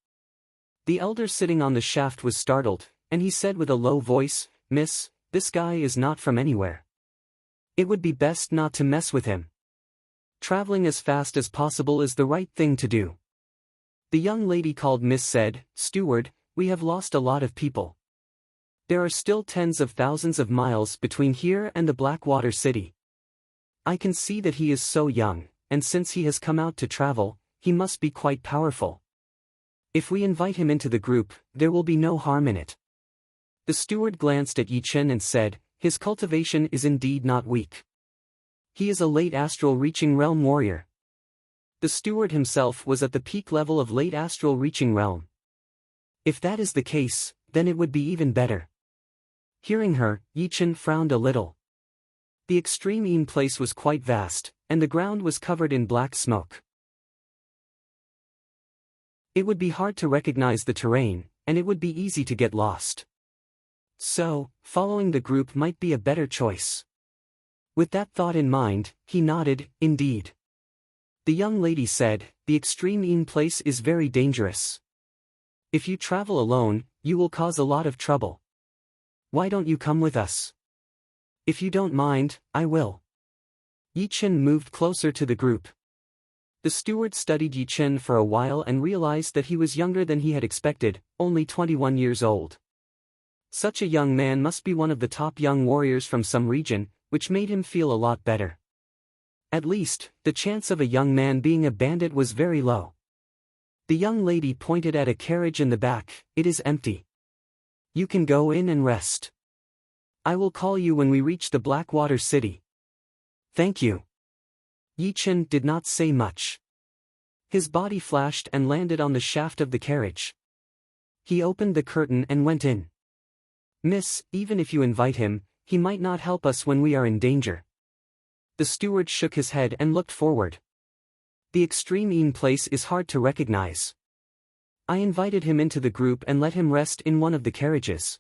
The elder sitting on the shaft was startled, and he said with a low voice, "Miss, this guy is not from anywhere. It would be best not to mess with him. Traveling as fast as possible is the right thing to do." The young lady called Miss said, "Steward, we have lost a lot of people. There are still tens of thousands of miles between here and the Blackwater City. I can see that he is so young, and since he has come out to travel, he must be quite powerful. If we invite him into the group, there will be no harm in it." The steward glanced at Yi Chen and said, "His cultivation is indeed not weak. He is a late astral reaching realm warrior." The steward himself was at the peak level of late astral reaching realm. If that is the case, then it would be even better. Hearing her, Yi Chen frowned a little. The extreme place was quite vast, and the ground was covered in black smoke. It would be hard to recognize the terrain, and it would be easy to get lost. So, following the group might be a better choice. With that thought in mind, he nodded, "Indeed." The young lady said, "The extreme place is very dangerous. If you travel alone, you will cause a lot of trouble. Why don't you come with us?" "If you don't mind, I will." Yi Chen moved closer to the group. The steward studied Yi Chen for a while and realized that he was younger than he had expected, only 21 years old. Such a young man must be one of the top young warriors from some region, which made him feel a lot better. At least, the chance of a young man being a bandit was very low. The young lady pointed at a carriage in the back. "It is empty. You can go in and rest. I will call you when we reach the Blackwater City." "Thank you." Yi Chen did not say much. His body flashed and landed on the shaft of the carriage. He opened the curtain and went in. "Miss, even if you invite him, he might not help us when we are in danger." The steward shook his head and looked forward. "The extreme place is hard to recognize. I invited him into the group and let him rest in one of the carriages.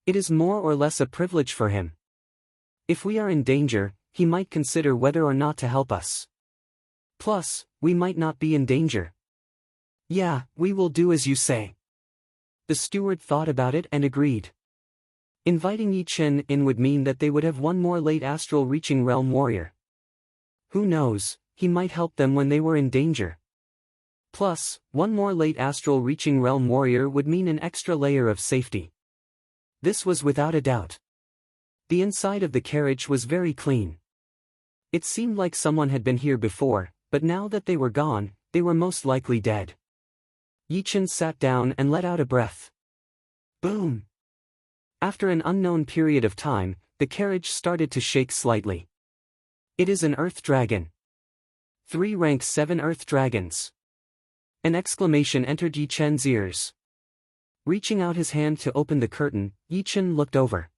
It is more or less a privilege for him. If we are in danger, he might consider whether or not to help us. Plus, we might not be in danger." "Yeah, we will do as you say." The steward thought about it and agreed. Inviting Yi Chen in would mean that they would have one more late astral reaching realm warrior. Who knows, he might help them when they were in danger. Plus, one more late astral reaching realm warrior would mean an extra layer of safety. This was without a doubt. The inside of the carriage was very clean. It seemed like someone had been here before, but now that they were gone, they were most likely dead. Yi Chen sat down and let out a breath. Boom! After an unknown period of time, the carriage started to shake slightly. "It is an earth dragon." 3 rank 7 Earth Dragons. An exclamation entered Yi Chen's ears. Reaching out his hand to open the curtain, Yi Chen looked over.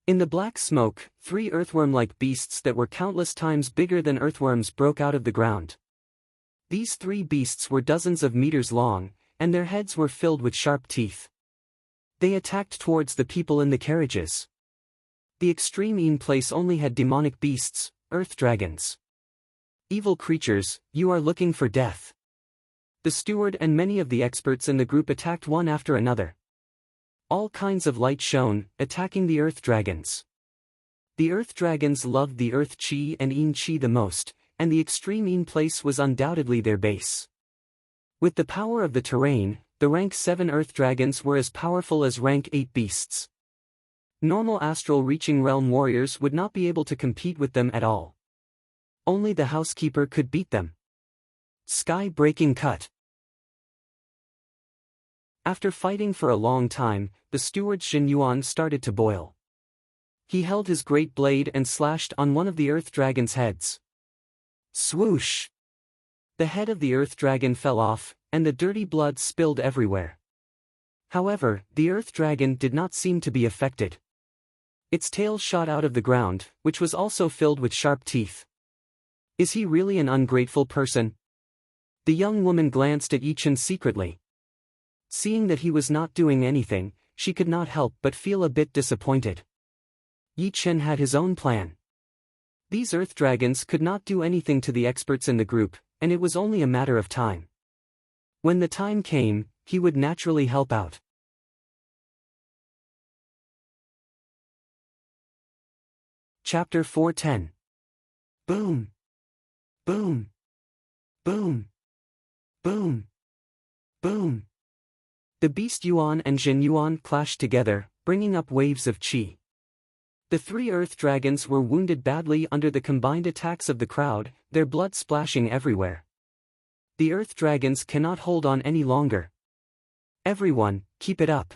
In the black smoke, 3 earthworm-like beasts that were countless times bigger than earthworms broke out of the ground. These 3 beasts were dozens of meters long, and their heads were filled with sharp teeth. They attacked towards the people in the carriages. The extreme place only had demonic beasts, earth dragons. Evil creatures, you are looking for death. The steward and many of the experts in the group attacked one after another. All kinds of light shone, attacking the earth dragons. The earth dragons loved the earth chi and yin chi the most, and the extreme yin place was undoubtedly their base. With the power of the terrain, the rank 7 earth dragons were as powerful as rank 8 beasts. Normal astral reaching realm warriors would not be able to compete with them at all. Only the housekeeper could beat them. Sky-breaking cut. After fighting for a long time, the steward Xin Yuan started to boil. He held his great blade and slashed on one of the earth dragon's heads. Swoosh! The head of the earth dragon fell off, and the dirty blood spilled everywhere. However, the earth dragon did not seem to be affected. Its tail shot out of the ground, which was also filled with sharp teeth. Is he really an ungrateful person? The young woman glanced at Yi Chen secretly. Seeing that he was not doing anything, she could not help but feel a bit disappointed. Yi Chen had his own plan. These earth dragons could not do anything to the experts in the group, and it was only a matter of time. When the time came, he would naturally help out. Chapter 410. Boom! Boom! Boom! Boom! Boom! The Beast Yuan and Jin Yuan clashed together, bringing up waves of qi. The 3 earth dragons were wounded badly under the combined attacks of the crowd, their blood splashing everywhere. The earth dragons cannot hold on any longer. Everyone, keep it up.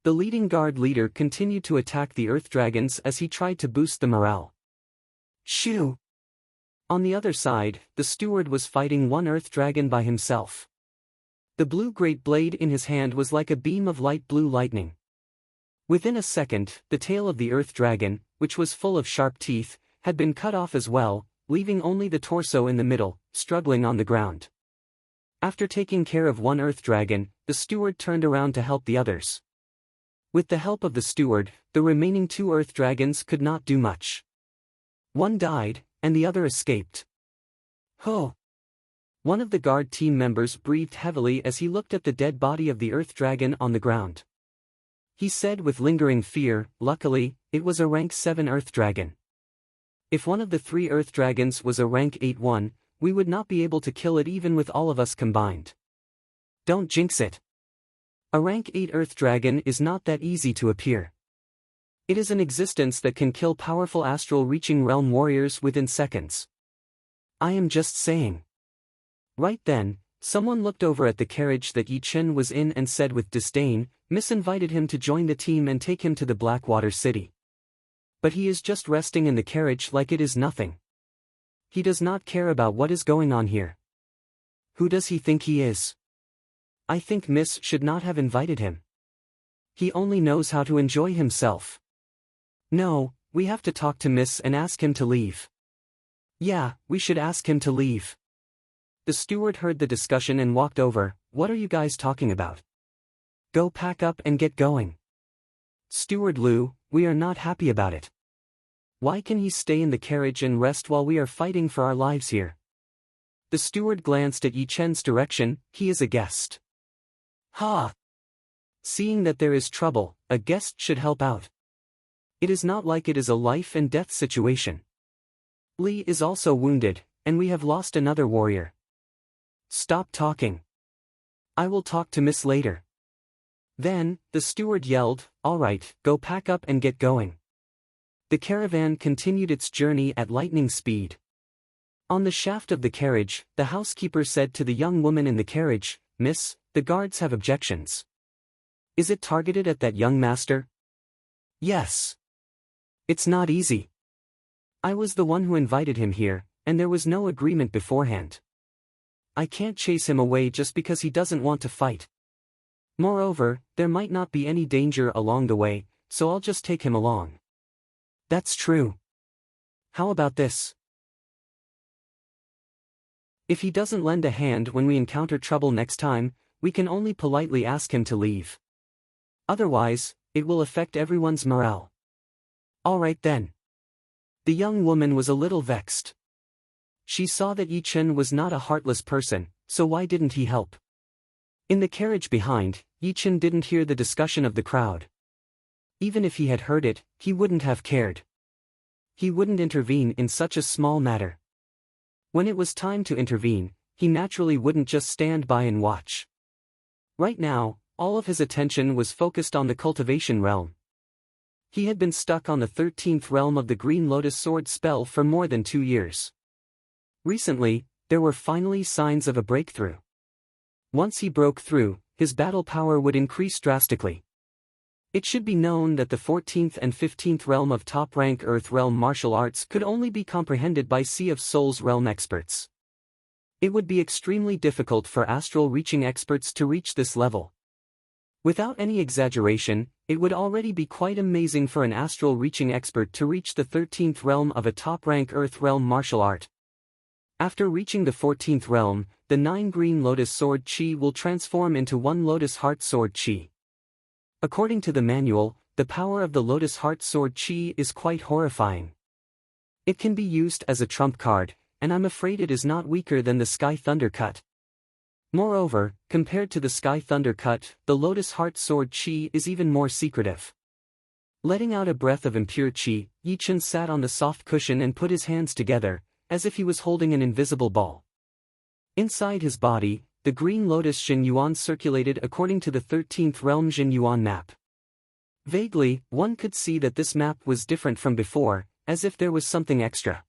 The leading guard leader continued to attack the earth dragons as he tried to boost the morale. Shoo! On the other side, the steward was fighting one earth dragon by himself. The blue great blade in his hand was like a beam of light blue lightning. Within a second, the tail of the earth dragon, which was full of sharp teeth, had been cut off as well, leaving only the torso in the middle, struggling on the ground. After taking care of one earth dragon, the steward turned around to help the others. With the help of the steward, the remaining 2 earth dragons could not do much. One died, and the other escaped. Ho! One of the guard team members breathed heavily as he looked at the dead body of the earth dragon on the ground. He said with lingering fear, luckily, it was a rank 7 earth dragon. If one of the 3 earth dragons was a rank 8 one, we would not be able to kill it even with all of us combined. Don't jinx it. A rank 8 earth dragon is not that easy to appear. It is an existence that can kill powerful astral reaching realm warriors within seconds. I am just saying. Right then, someone looked over at the carriage that Yi Chen was in and said with disdain, Miss invited him to join the team and take him to the Blackwater City. But he is just resting in the carriage like it is nothing. He does not care about what is going on here. Who does he think he is? I think Miss should not have invited him. He only knows how to enjoy himself. No, we have to talk to Miss and ask him to leave. Yeah, we should ask him to leave. The steward heard the discussion and walked over. What are you guys talking about? Go pack up and get going. Steward Liu, we are not happy about it. Why can he stay in the carriage and rest while we are fighting for our lives here? The steward glanced at Yi Chen's direction. He is a guest. Ha! Seeing that there is trouble, a guest should help out. It is not like it is a life and death situation. Li is also wounded, and we have lost another warrior. Stop talking. I will talk to Miss later. Then, the steward yelled, all right, go pack up and get going. The caravan continued its journey at lightning speed. On the shaft of the carriage, the housekeeper said to the young woman in the carriage, Miss, the guards have objections. Is it targeted at that young master? Yes. It's not easy. I was the one who invited him here, and there was no agreement beforehand. I can't chase him away just because he doesn't want to fight. Moreover, there might not be any danger along the way, so I'll just take him along. That's true. How about this? If he doesn't lend a hand when we encounter trouble next time, we can only politely ask him to leave. Otherwise, it will affect everyone's morale. All right then. The young woman was a little vexed. She saw that Yi Chen was not a heartless person, so why didn't he help? In the carriage behind, Yi Chen didn't hear the discussion of the crowd. Even if he had heard it, he wouldn't have cared. He wouldn't intervene in such a small matter. When it was time to intervene, he naturally wouldn't just stand by and watch. Right now, all of his attention was focused on the cultivation realm. He had been stuck on the 13th realm of the Green Lotus Sword spell for more than 2 years. Recently, there were finally signs of a breakthrough. Once he broke through, his battle power would increase drastically. It should be known that the 14th and 15th realm of top-rank Earth realm martial arts could only be comprehended by Sea of Souls realm experts. It would be extremely difficult for astral reaching experts to reach this level. Without any exaggeration, it would already be quite amazing for an astral reaching expert to reach the 13th realm of a top-rank Earth realm martial art. After reaching the 14th realm, the 9 Green Lotus Sword Chi will transform into 1 Lotus Heart Sword Chi. According to the manual, the power of the Lotus Heart Sword Chi is quite horrifying. It can be used as a trump card, and I'm afraid it is not weaker than the Sky Thunder Cut. Moreover, compared to the Sky Thunder Cut, the Lotus Heart Sword Chi is even more secretive. Letting out a breath of impure Chi, Yi Chen sat on the soft cushion and put his hands together, as if he was holding an invisible ball. Inside his body, the Green Lotus Jin Yuan circulated according to the 13th realm Jin Yuan map. Vaguely, one could see that this map was different from before, as if there was something extra.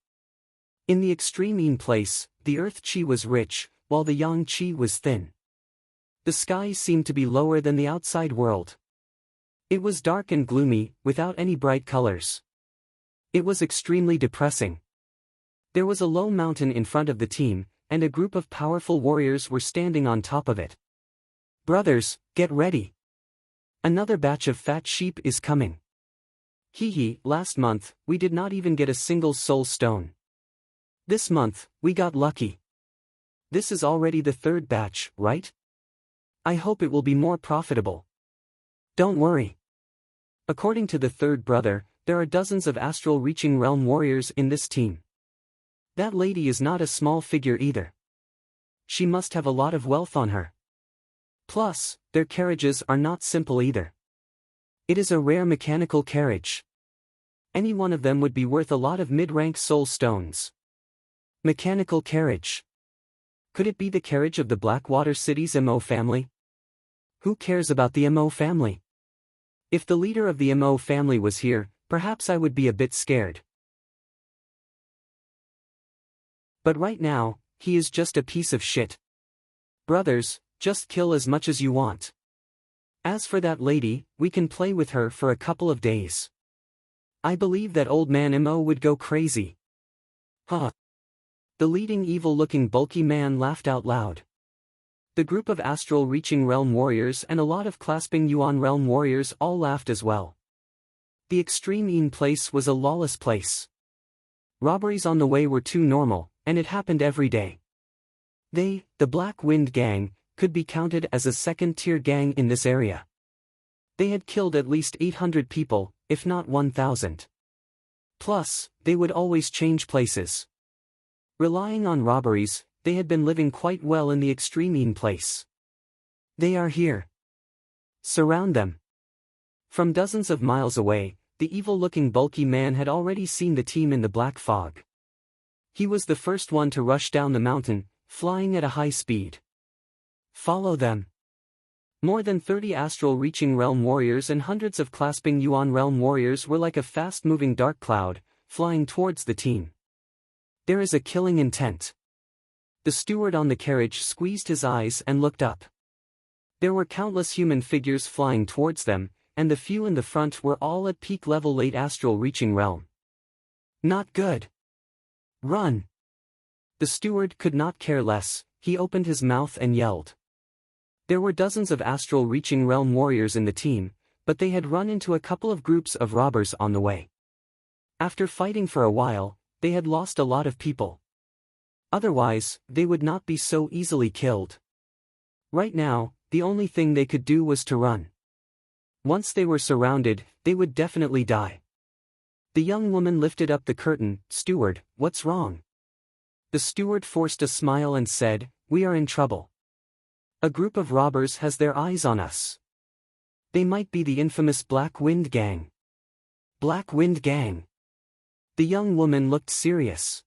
In the extreme Yin place, the Earth Chi was rich, while the Yang Chi was thin. The sky seemed to be lower than the outside world. It was dark and gloomy, without any bright colors. It was extremely depressing. There was a low mountain in front of the team, and a group of powerful warriors were standing on top of it. Brothers, get ready. Another batch of fat sheep is coming. Hee, last month, we did not even get a single soul stone. This month, we got lucky. This is already the 3rd batch, right? I hope it will be more profitable. Don't worry. According to the 3rd brother, there are dozens of astral reaching realm warriors in this team. That lady is not a small figure either. She must have a lot of wealth on her. Plus, their carriages are not simple either. It is a rare mechanical carriage. Any one of them would be worth a lot of mid-rank soul stones. Mechanical carriage. Could it be the carriage of the Blackwater City's MO family? Who cares about the MO family? If the leader of the MO family was here, perhaps I would be a bit scared. But right now, he is just a piece of shit. Brothers, just kill as much as you want. As for that lady, we can play with her for a couple of days. I believe that old man Mo would go crazy. Huh. The leading evil-looking bulky man laughed out loud. The group of astral reaching realm warriors and a lot of clasping Yuan realm warriors all laughed as well. The extreme Yin place was a lawless place. Robberies on the way were too normal, and it happened every day. They, the Black Wind Gang, could be counted as a second-tier gang in this area. They had killed at least 800 people, if not 1,000. Plus, they would always change places. Relying on robberies, they had been living quite well in the extreme Yin place. They are here. Surround them. From dozens of miles away, the evil-looking bulky man had already seen the team in the black fog. He was the first one to rush down the mountain, flying at a high speed. Follow them. More than 30 astral reaching realm warriors and hundreds of clasping Yuan realm warriors were like a fast-moving dark cloud, flying towards the team. There is a killing intent. The steward on the carriage squeezed his eyes and looked up. There were countless human figures flying towards them, and the few in the front were all at peak level late astral reaching realm. Not good. Run. The steward could not care less, he opened his mouth and yelled. There were dozens of astral reaching realm warriors in the team, but they had run into a couple of groups of robbers on the way. After fighting for a while, they had lost a lot of people. Otherwise, they would not be so easily killed. Right now, the only thing they could do was to run. Once they were surrounded, they would definitely die. The young woman lifted up the curtain. "Steward, what's wrong?" The steward forced a smile and said, "We are in trouble. A group of robbers has their eyes on us. They might be the infamous Black Wind Gang." Black Wind Gang. The young woman looked serious.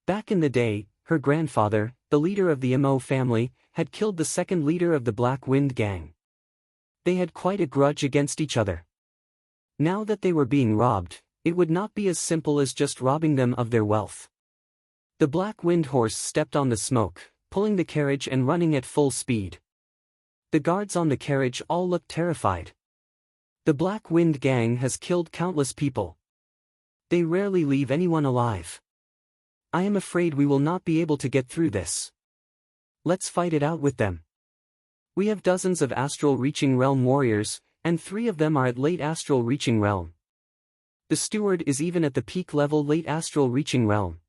Back in the day, her grandfather, the leader of the Mo family, had killed the second leader of the Black Wind Gang. They had quite a grudge against each other. Now that they were being robbed, it would not be as simple as just robbing them of their wealth. The Black Wind horse stepped on the smoke, pulling the carriage and running at full speed. The guards on the carriage all looked terrified. The Black Wind Gang has killed countless people. They rarely leave anyone alive. I am afraid we will not be able to get through this. Let's fight it out with them. We have dozens of astral reaching realm warriors, and 3 of them are at late astral reaching realm. The steward is even at the peak level late astral reaching realm.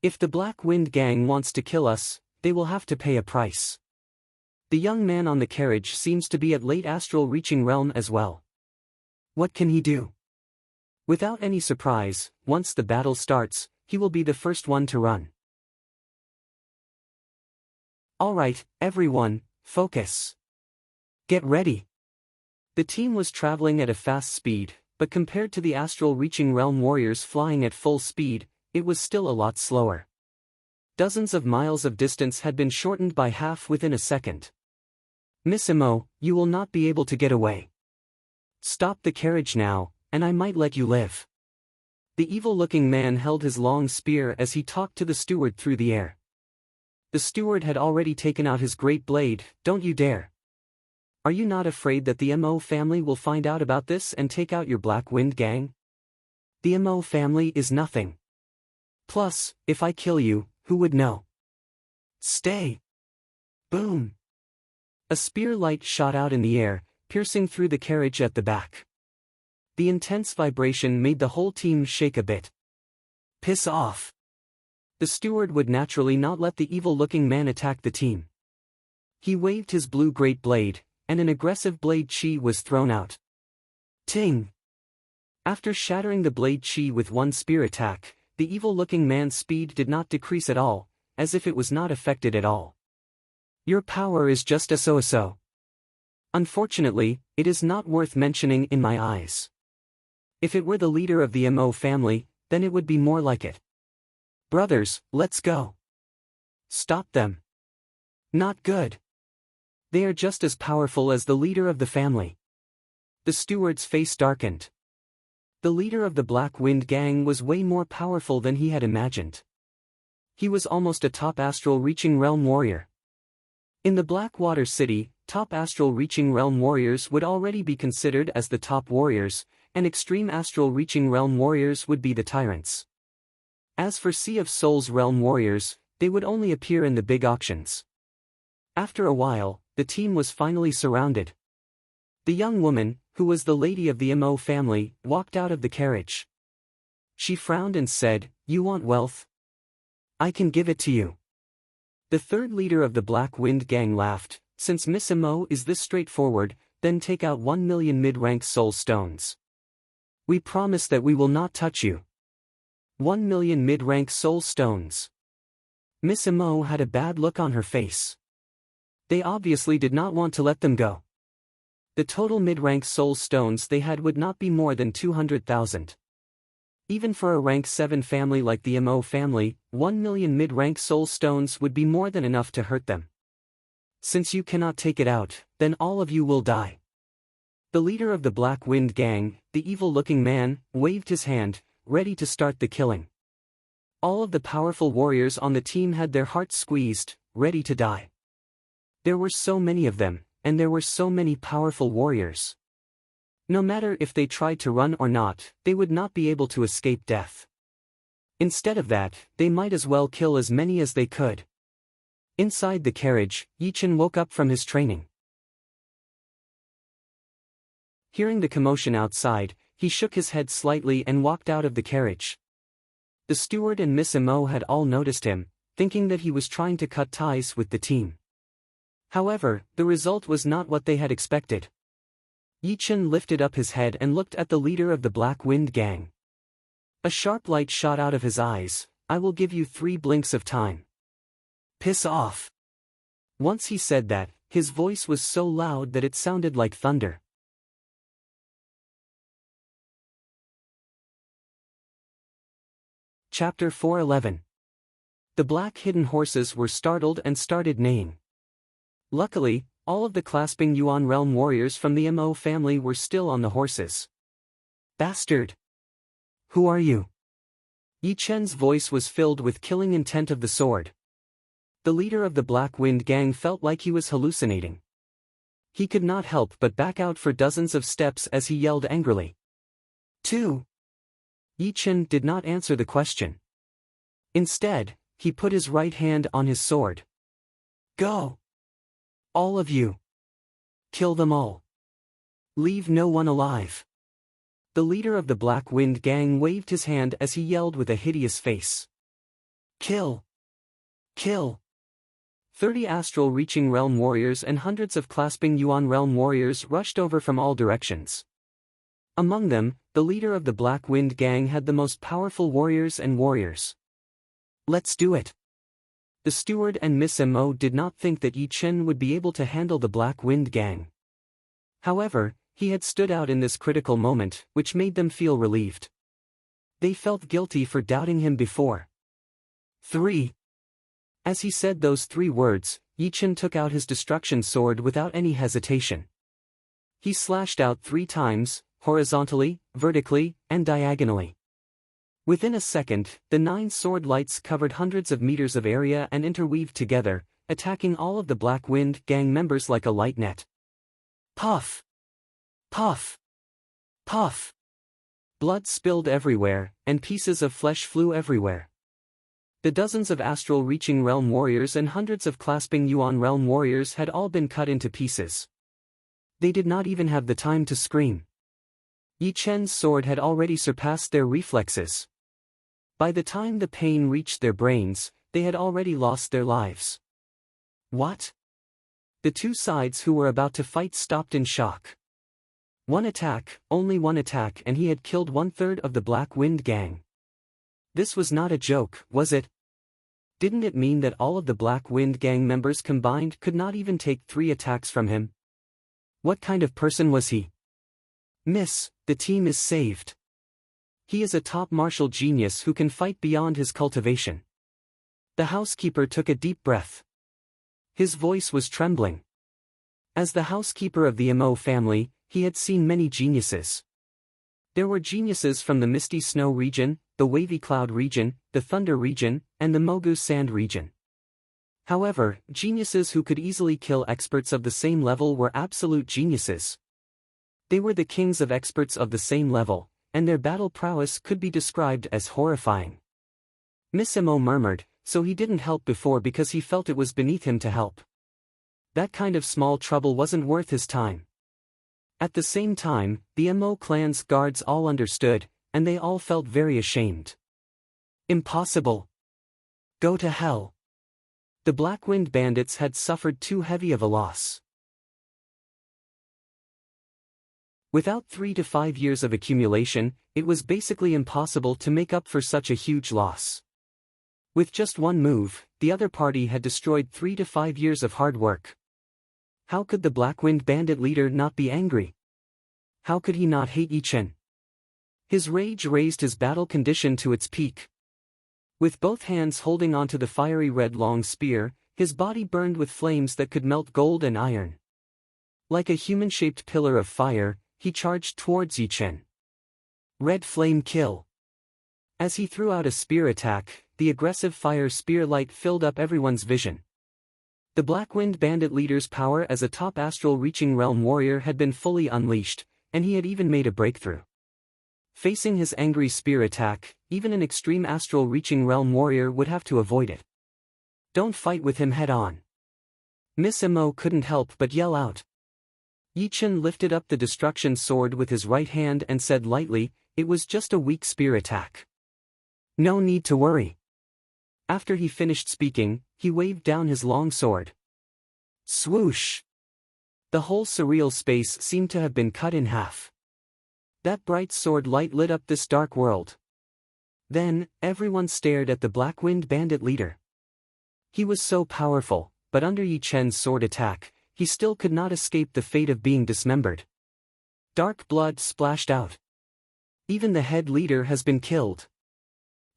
If the Black Wind Gang wants to kill us, they will have to pay a price. The young man on the carriage seems to be at late astral reaching realm as well. What can he do? Without any surprise, once the battle starts, he will be the first one to run. Alright, everyone, focus. Get ready. The team was traveling at a fast speed, but compared to the astral reaching realm warriors flying at full speed, it was still a lot slower. Dozens of miles of distance had been shortened by half within a second. "Miss Mo, you will not be able to get away. Stop the carriage now, and I might let you live." The evil-looking man held his long spear as he talked to the steward through the air. The steward had already taken out his great blade. "Don't you dare. Are you not afraid that the Mo family will find out about this and take out your Black Wind Gang? The Mo family is nothing. Plus, if I kill you, who would know? Stay." Boom. A spear light shot out in the air, piercing through the carriage at the back. The intense vibration made the whole team shake a bit. "Piss off." The steward would naturally not let the evil-looking man attack the team. He waved his blue great blade, and an aggressive blade chi was thrown out. Ting! After shattering the blade chi with one spear attack, the evil-looking man's speed did not decrease at all, as if it was not affected at all. "Your power is just a so-so. Unfortunately, it is not worth mentioning in my eyes. If it were the leader of the Mo family, then it would be more like it. Brothers, let's go. Stop them. Not good. They are just as powerful as the leader of the family." The steward's face darkened. The leader of the Black Wind Gang was way more powerful than he had imagined. He was almost a top astral reaching realm warrior. In the Blackwater City, top astral reaching realm warriors would already be considered as the top warriors, and extreme astral reaching realm warriors would be the tyrants. As for Sea of Souls realm warriors, they would only appear in the big auctions. After a while, the team was finally surrounded. The young woman, who was the lady of the Mo family, walked out of the carriage. She frowned and said, "You want wealth? I can give it to you." The third leader of the Black Wind Gang laughed. "Since Miss Mo is this straightforward, then take out 1 million mid-rank soul stones. We promise that we will not touch you." 1 million mid-rank soul stones. Miss Mo had a bad look on her face. They obviously did not want to let them go. The total mid-rank soul stones they had would not be more than 200,000. Even for a rank 7 family like the Mo family, 1 million mid-rank soul stones would be more than enough to hurt them. "Since you cannot take it out, then all of you will die." The leader of the Black Wind Gang, the evil-looking man, waved his hand, ready to start the killing. All of the powerful warriors on the team had their hearts squeezed, ready to die. There were so many of them, and there were so many powerful warriors. No matter if they tried to run or not, they would not be able to escape death. Instead of that, they might as well kill as many as they could. Inside the carriage, Yichen woke up from his training. Hearing the commotion outside, he shook his head slightly and walked out of the carriage. The steward and Miss Imo had all noticed him, thinking that he was trying to cut ties with the team. However, the result was not what they had expected. Yichen lifted up his head and looked at the leader of the Black Wind Gang. A sharp light shot out of his eyes. "I will give you 3 blinks of time. Piss off." Once he said that, his voice was so loud that it sounded like thunder. Chapter 411. The black hidden horses were startled and started neighing. Luckily, all of the clasping Yuan realm warriors from the Mo family were still on the horses. "Bastard! Who are you?" Yi Chen's voice was filled with killing intent of the sword. The leader of the Black Wind Gang felt like he was hallucinating. He could not help but back out for dozens of steps as he yelled angrily. "2." Yi Chen did not answer the question. Instead, he put his right hand on his sword. "Go! All of you! Kill them all! Leave no one alive!" The leader of the Black Wind Gang waved his hand as he yelled with a hideous face. "Kill! Kill!" 30 astral reaching realm warriors and hundreds of clasping Yuan realm warriors rushed over from all directions. Among them, the leader of the Black Wind Gang had the most powerful warriors and warriors. "Let's do it." The steward and Miss Mo did not think that Yi Chen would be able to handle the Black Wind Gang. However, he had stood out in this critical moment, which made them feel relieved. They felt guilty for doubting him before. 3. As he said those 3 words, Yi Chen took out his destruction sword without any hesitation. He slashed out 3 times, horizontally, vertically, and diagonally. Within a second, the 9 sword lights covered hundreds of meters of area and interweaved together, attacking all of the Black Wind Gang members like a light net. Puff! Puff! Puff! Blood spilled everywhere, and pieces of flesh flew everywhere. The dozens of astral reaching realm warriors and hundreds of clasping Yuan realm warriors had all been cut into pieces. They did not even have the time to scream. Yi Chen's sword had already surpassed their reflexes. By the time the pain reached their brains, they had already lost their lives. What? The 2 sides who were about to fight stopped in shock. One attack, only one attack, and he had killed 1/3 of the Black Wind Gang. This was not a joke, was it? Didn't it mean that all of the Black Wind Gang members combined could not even take 3 attacks from him? What kind of person was he? "Miss, the team is saved. He is a top martial genius who can fight beyond his cultivation." The housekeeper took a deep breath. His voice was trembling. As the housekeeper of the Mo family, he had seen many geniuses. There were geniuses from the Misty Snow region, the Wavy Cloud region, the Thunder region, and the Mogu Sand region. However, geniuses who could easily kill experts of the same level were absolute geniuses. They were the kings of experts of the same level, and their battle prowess could be described as horrifying. Miss Mo murmured, so he didn't help before because he felt it was beneath him to help. That kind of small trouble wasn't worth his time. At the same time, the Mo clan's guards all understood, and they all felt very ashamed. Impossible. Go to hell. The Blackwind bandits had suffered too heavy of a loss. Without 3 to 5 years of accumulation, it was basically impossible to make up for such a huge loss. With just one move, the other party had destroyed 3 to 5 years of hard work. How could the Blackwind bandit leader not be angry? How could he not hate Yi Chen? His rage raised his battle condition to its peak. With both hands holding onto the fiery red long spear, his body burned with flames that could melt gold and iron. Like a human-shaped pillar of fire, he charged towards Yi Chen. Red flame kill. As he threw out a spear attack, the aggressive fire spear light filled up everyone's vision. The Blackwind bandit leader's power as a top astral reaching realm warrior had been fully unleashed, and he had even made a breakthrough. Facing his angry spear attack, even an extreme astral reaching realm warrior would have to avoid it. Don't fight with him head-on. Miss Mo couldn't help but yell out. Yi Chen lifted up the destruction sword with his right hand and said lightly, "It was just a weak spear attack. No need to worry." After he finished speaking, he waved down his long sword. Swoosh! The whole surreal space seemed to have been cut in half. That bright sword light lit up this dark world. Then, everyone stared at the Black-Winged Bandit leader. He was so powerful, but under Yi Chen's sword attack, he still could not escape the fate of being dismembered. Dark blood splashed out. Even the head leader has been killed.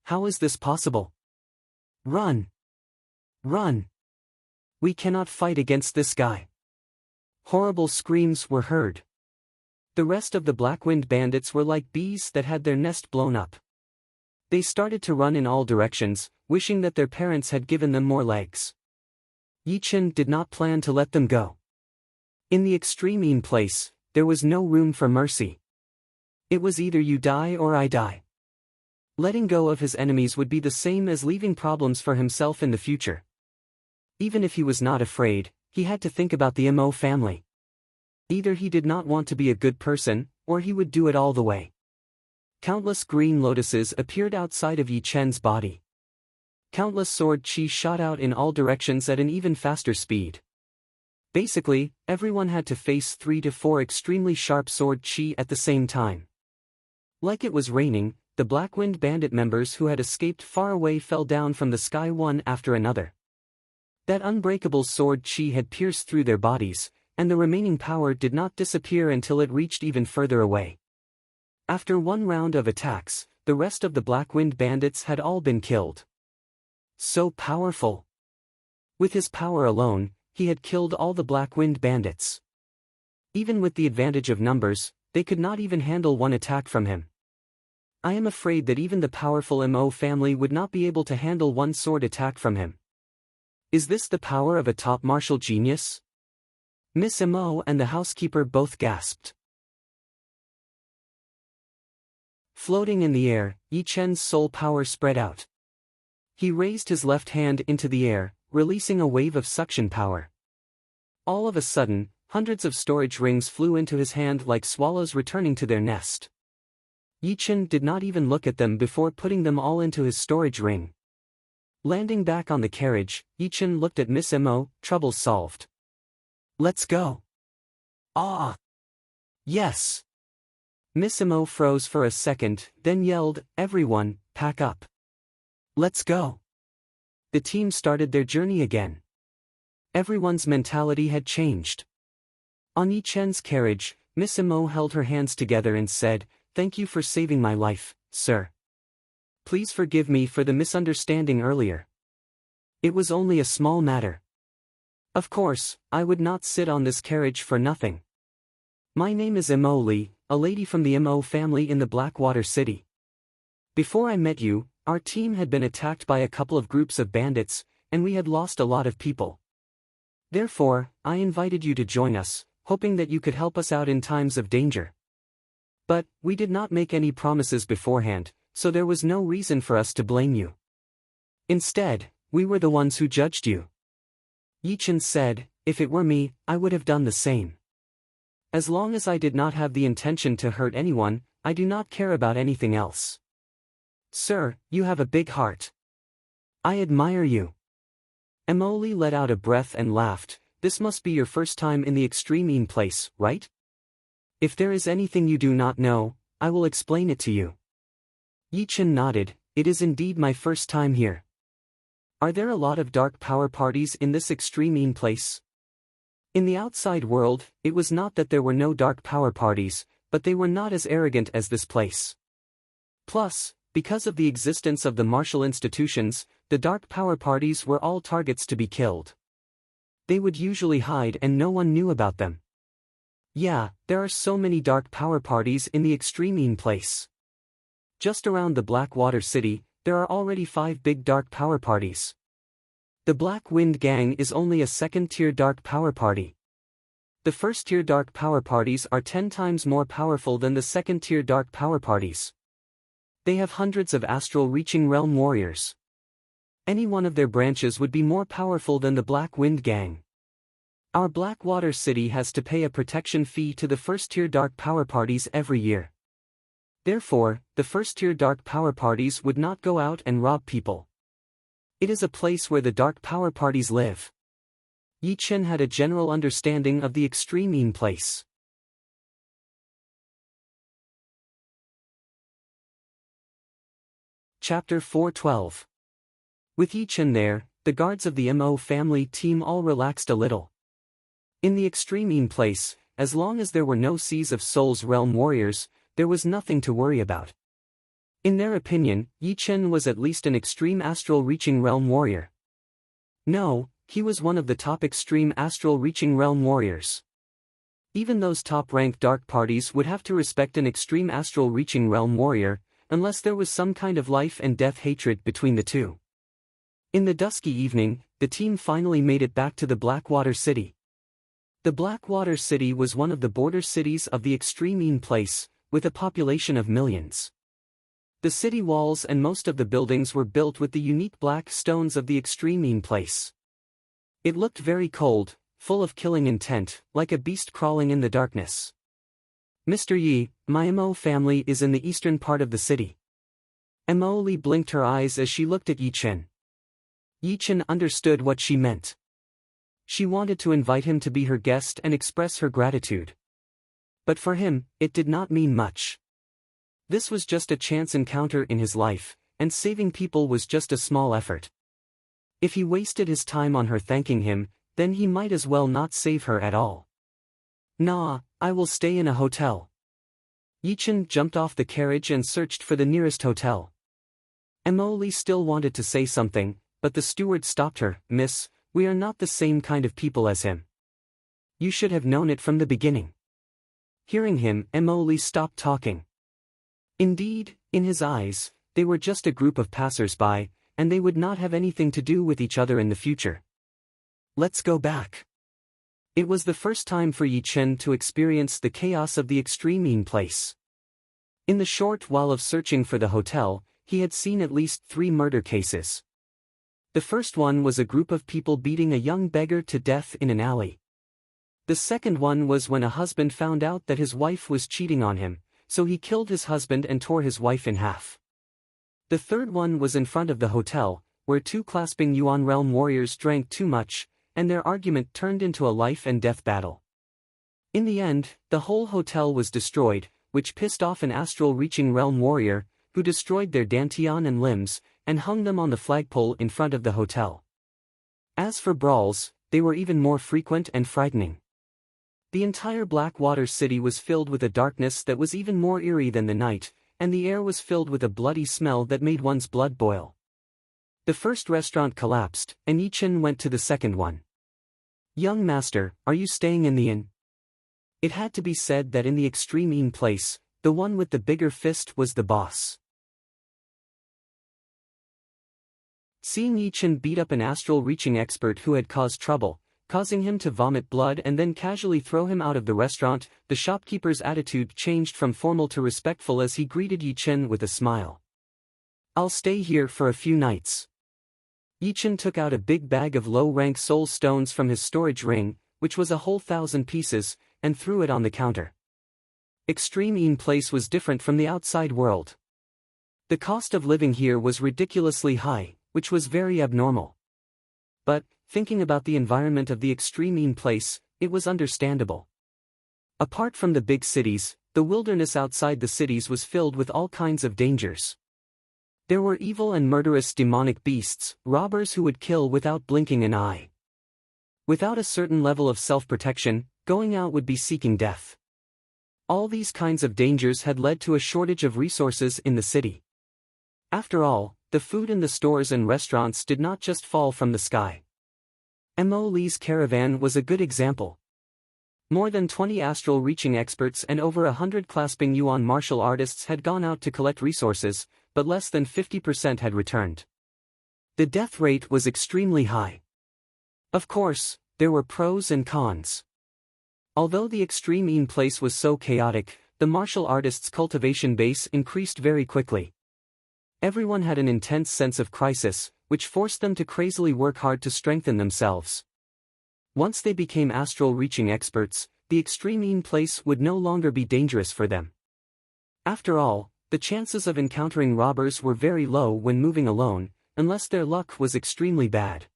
How is this possible? Run! Run! We cannot fight against this guy. Horrible screams were heard. The rest of the Black-Winged Bandits were like bees that had their nest blown up. They started to run in all directions, wishing that their parents had given them more legs. Yi Chen did not plan to let them go. In the extreme place, there was no room for mercy. It was either you die or I die. Letting go of his enemies would be the same as leaving problems for himself in the future. Even if he was not afraid, he had to think about the Mo family. Either he did not want to be a good person, or he would do it all the way. Countless green lotuses appeared outside of Yi Chen's body. Countless sword chi shot out in all directions at an even faster speed. Basically, everyone had to face 3 to 4 extremely sharp sword chi at the same time. Like it was raining, the Black-Winged Bandit members who had escaped far away fell down from the sky one after another. That unbreakable sword chi had pierced through their bodies, and the remaining power did not disappear until it reached even further away. After one round of attacks, the rest of the Black-Winged Bandits had all been killed. So powerful! With his power alone, he had killed all the Black-Winged Bandits. Even with the advantage of numbers, they could not even handle one attack from him. I am afraid that even the powerful Mo family would not be able to handle one sword attack from him. Is this the power of a top martial genius? Miss Mo and the housekeeper both gasped. Floating in the air, Yi Chen's soul power spread out. He raised his left hand into the air, releasing a wave of suction power. All of a sudden, hundreds of storage rings flew into his hand like swallows returning to their nest. Yi Chen did not even look at them before putting them all into his storage ring. Landing back on the carriage, Yi Chen looked at Miss Mo, trouble solved. Let's go. Ah! Yes! Miss Mo froze for a second, then yelled, "Everyone, pack up. Let's go." The team started their journey again. Everyone's mentality had changed. On Yi Chen's carriage, Miss Mo held her hands together and said, "Thank you for saving my life, sir. Please forgive me for the misunderstanding earlier. It was only a small matter. Of course, I would not sit on this carriage for nothing. My name is Immortal, a lady from the Mo family in the Blackwater City. Before I met you, our team had been attacked by a couple of groups of bandits, and we had lost a lot of people. Therefore, I invited you to join us, hoping that you could help us out in times of danger. But, we did not make any promises beforehand, so there was no reason for us to blame you. Instead, we were the ones who judged you." Yi Chen said, "If it were me, I would have done the same. As long as I did not have the intention to hurt anyone, I do not care about anything else. Sir, you have a big heart. I admire you." Emily let out a breath and laughed. "This must be your first time in the extreme place, right? If there is anything you do not know, I will explain it to you." Yi Chen nodded. "It is indeed my first time here. Are there a lot of dark power parties in this extreme place?" In the outside world, it was not that there were no dark power parties, but they were not as arrogant as this place. Plus, because of the existence of the martial institutions, the dark power parties were all targets to be killed. They would usually hide and no one knew about them. Yeah, there are so many dark power parties in the extreme place. Just around the Blackwater City, there are already 5 big dark power parties. The Black Wind Gang is only a second-tier dark power party. The first-tier dark power parties are 10 times more powerful than the second-tier dark power parties. They have hundreds of astral-reaching realm warriors. Any one of their branches would be more powerful than the Black Wind Gang. Our Blackwater City has to pay a protection fee to the first-tier dark power parties every year. Therefore, the first-tier dark power parties would not go out and rob people. It is a place where the dark power parties live. Yi Chen had a general understanding of the extreme place. Chapter 412. With Yi Chen there, the guards of the Mo family team all relaxed a little. In the extreme place, as long as there were no Seas of Souls realm warriors, there was nothing to worry about. In their opinion, Yi Chen was at least an extreme astral-reaching realm warrior. No, he was one of the top extreme astral-reaching realm warriors. Even those top-ranked dark parties would have to respect an extreme astral-reaching realm warrior, unless there was some kind of life and death hatred between the two. In the dusky evening, the team finally made it back to the Blackwater City. The Blackwater City was one of the border cities of the extreme place, with a population of millions. The city walls and most of the buildings were built with the unique black stones of the extreme place. It looked very cold, full of killing intent, like a beast crawling in the darkness. Mr. Yi, my Mo family is in the eastern part of the city. Mo Li blinked her eyes as she looked at Yi Chen. Yi Chen understood what she meant. She wanted to invite him to be her guest and express her gratitude. But for him, it did not mean much. This was just a chance encounter in his life, and saving people was just a small effort. If he wasted his time on her thanking him, then he might as well not save her at all. Nah, I will stay in a hotel. Yi Chen jumped off the carriage and searched for the nearest hotel. Mo Li still wanted to say something, but the steward stopped her. Miss, we are not the same kind of people as him. You should have known it from the beginning. Hearing him, Mo Li stopped talking. Indeed, in his eyes, they were just a group of passers-by, and they would not have anything to do with each other in the future. Let's go back. It was the first time for Yi Chen to experience the chaos of the extreme place. In the short while of searching for the hotel, he had seen at least 3 murder cases. The first one was a group of people beating a young beggar to death in an alley. The second one was when a husband found out that his wife was cheating on him, so he killed his husband and tore his wife in half. The third one was in front of the hotel, where 2 clasping Yuan realm warriors drank too much, and their argument turned into a life and death battle. In the end, the whole hotel was destroyed, which pissed off an astral-reaching realm warrior, who destroyed their dantian and limbs, and hung them on the flagpole in front of the hotel. As for brawls, they were even more frequent and frightening. The entire Blackwater City was filled with a darkness that was even more eerie than the night, and the air was filled with a bloody smell that made one's blood boil. The first restaurant collapsed, and Yi Chen went to the second one. Young master, are you staying in the inn? It had to be said that in the extreme place, the one with the bigger fist was the boss. Seeing Yi Chen beat up an astral-reaching expert who had caused trouble, causing him to vomit blood and then casually throw him out of the restaurant, the shopkeeper's attitude changed from formal to respectful as he greeted Yi Chen with a smile. I'll stay here for a few nights. Yi Chen took out a big bag of low-rank soul stones from his storage ring, which was a whole 1,000 pieces, and threw it on the counter. Extreme place was different from the outside world. The cost of living here was ridiculously high, which was very abnormal. But, thinking about the environment of the extreme place, it was understandable. Apart from the big cities, the wilderness outside the cities was filled with all kinds of dangers. There were evil and murderous demonic beasts, robbers who would kill without blinking an eye. Without a certain level of self-protection, going out would be seeking death. All these kinds of dangers had led to a shortage of resources in the city. After all, the food in the stores and restaurants did not just fall from the sky. Mo Li's caravan was a good example. More than 20 astral-reaching experts and over 100 clasping Yuan martial artists had gone out to collect resources, but less than 50% had returned. The death rate was extremely high. Of course, there were pros and cons. Although the extreme place was so chaotic, the martial artists' cultivation base increased very quickly. Everyone had an intense sense of crisis, which forced them to crazily work hard to strengthen themselves. Once they became astral-reaching experts, the extreme place would no longer be dangerous for them. After all, the chances of encountering robbers were very low when moving alone, unless their luck was extremely bad.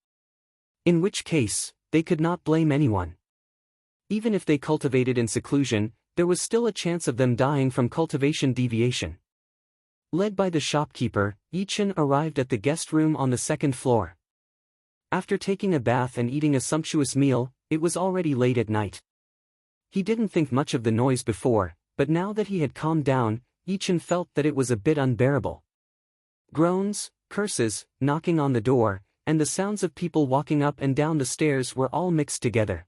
In which case, they could not blame anyone. Even if they cultivated in seclusion, there was still a chance of them dying from cultivation deviation. Led by the shopkeeper, Yichen arrived at the guest room on the second floor. After taking a bath and eating a sumptuous meal, it was already late at night. He didn't think much of the noise before, but now that he had calmed down, Yichen felt that it was a bit unbearable. Groans, curses, knocking on the door, and the sounds of people walking up and down the stairs were all mixed together.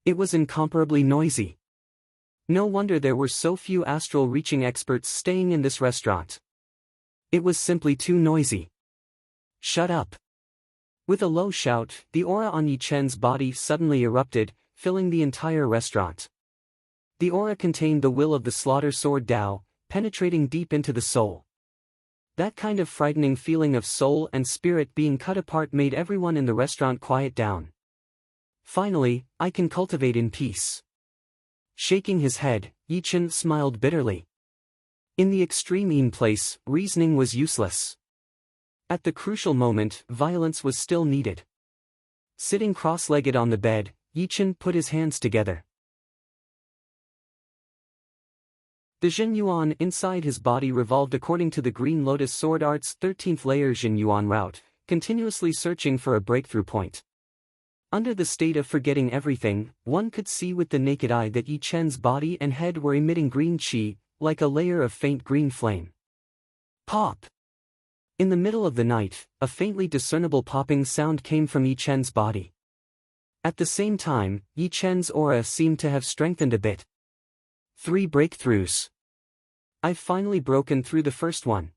It was incomparably noisy. No wonder there were so few astral-reaching experts staying in this restaurant. It was simply too noisy. Shut up. With a low shout, the aura on Yichen's body suddenly erupted, filling the entire restaurant. The aura contained the will of the slaughter sword Tao, penetrating deep into the soul. That kind of frightening feeling of soul and spirit being cut apart made everyone in the restaurant quiet down. Finally, I can cultivate in peace. Shaking his head, Yichen smiled bitterly. In the extreme place, reasoning was useless. At the crucial moment, violence was still needed. Sitting cross-legged on the bed, Yichen put his hands together. The Jin Yuan inside his body revolved according to the Green Lotus Sword Art's 13th layer Jin Yuan route, continuously searching for a breakthrough point. Under the state of forgetting everything, one could see with the naked eye that Yichen's body and head were emitting green qi, like a layer of faint green flame. Pop! In the middle of the night, a faintly discernible popping sound came from Yichen's body. At the same time, Yichen's aura seemed to have strengthened a bit. 3 breakthroughs. I've finally broken through the first one.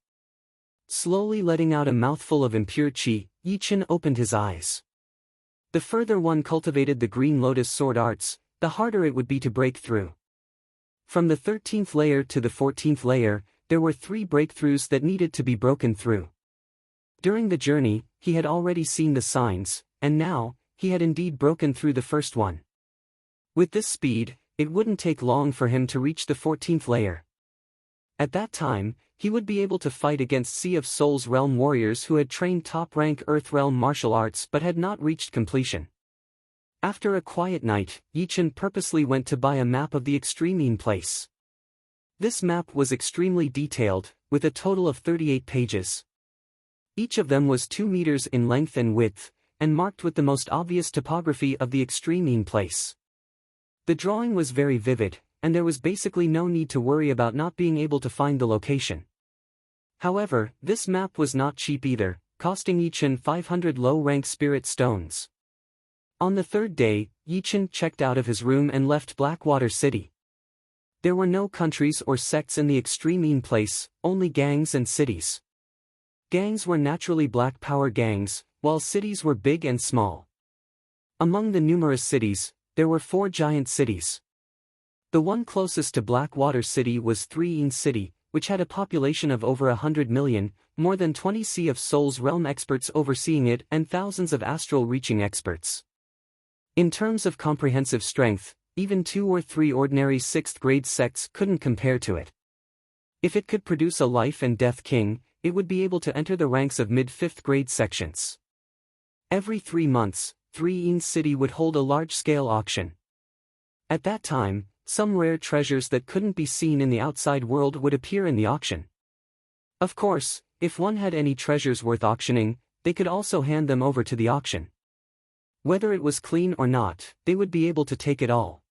Slowly letting out a mouthful of impure qi, Yichen opened his eyes. The further one cultivated the Green Lotus Sword Arts, the harder it would be to break through. From the 13th layer to the 14th layer, there were 3 breakthroughs that needed to be broken through. During the journey, he had already seen the signs, and now, he had indeed broken through the first one. With this speed, it wouldn't take long for him to reach the 14th layer. At that time, he would be able to fight against Sea of Souls realm warriors who had trained top-rank Earth realm martial arts but had not reached completion. After a quiet night, Yichen purposely went to buy a map of the extreme place. This map was extremely detailed, with a total of 38 pages. Each of them was 2 meters in length and width, and marked with the most obvious topography of the extreme place. The drawing was very vivid, and there was basically no need to worry about not being able to find the location. However, this map was not cheap either, costing Yichen 500 low-rank spirit stones. On the 3rd day, Yichen checked out of his room and left Blackwater City. There were no countries or sects in the extreme place, only gangs and cities. Gangs were naturally black power gangs, while cities were big and small. Among the numerous cities, there were 4 giant cities. The one closest to Blackwater City was 3 City, which had a population of over 100 million, more than 20 Sea of Souls realm experts overseeing it and thousands of astral-reaching experts. In terms of comprehensive strength, even 2 or 3 ordinary 6th-grade sects couldn't compare to it. If it could produce a life and death king, it would be able to enter the ranks of mid-5th-grade sections. Every 3 months, 3 City would hold a large-scale auction. At that time, some rare treasures that couldn't be seen in the outside world would appear in the auction. Of course, if one had any treasures worth auctioning, they could also hand them over to the auction. Whether it was clean or not, they would be able to take it all.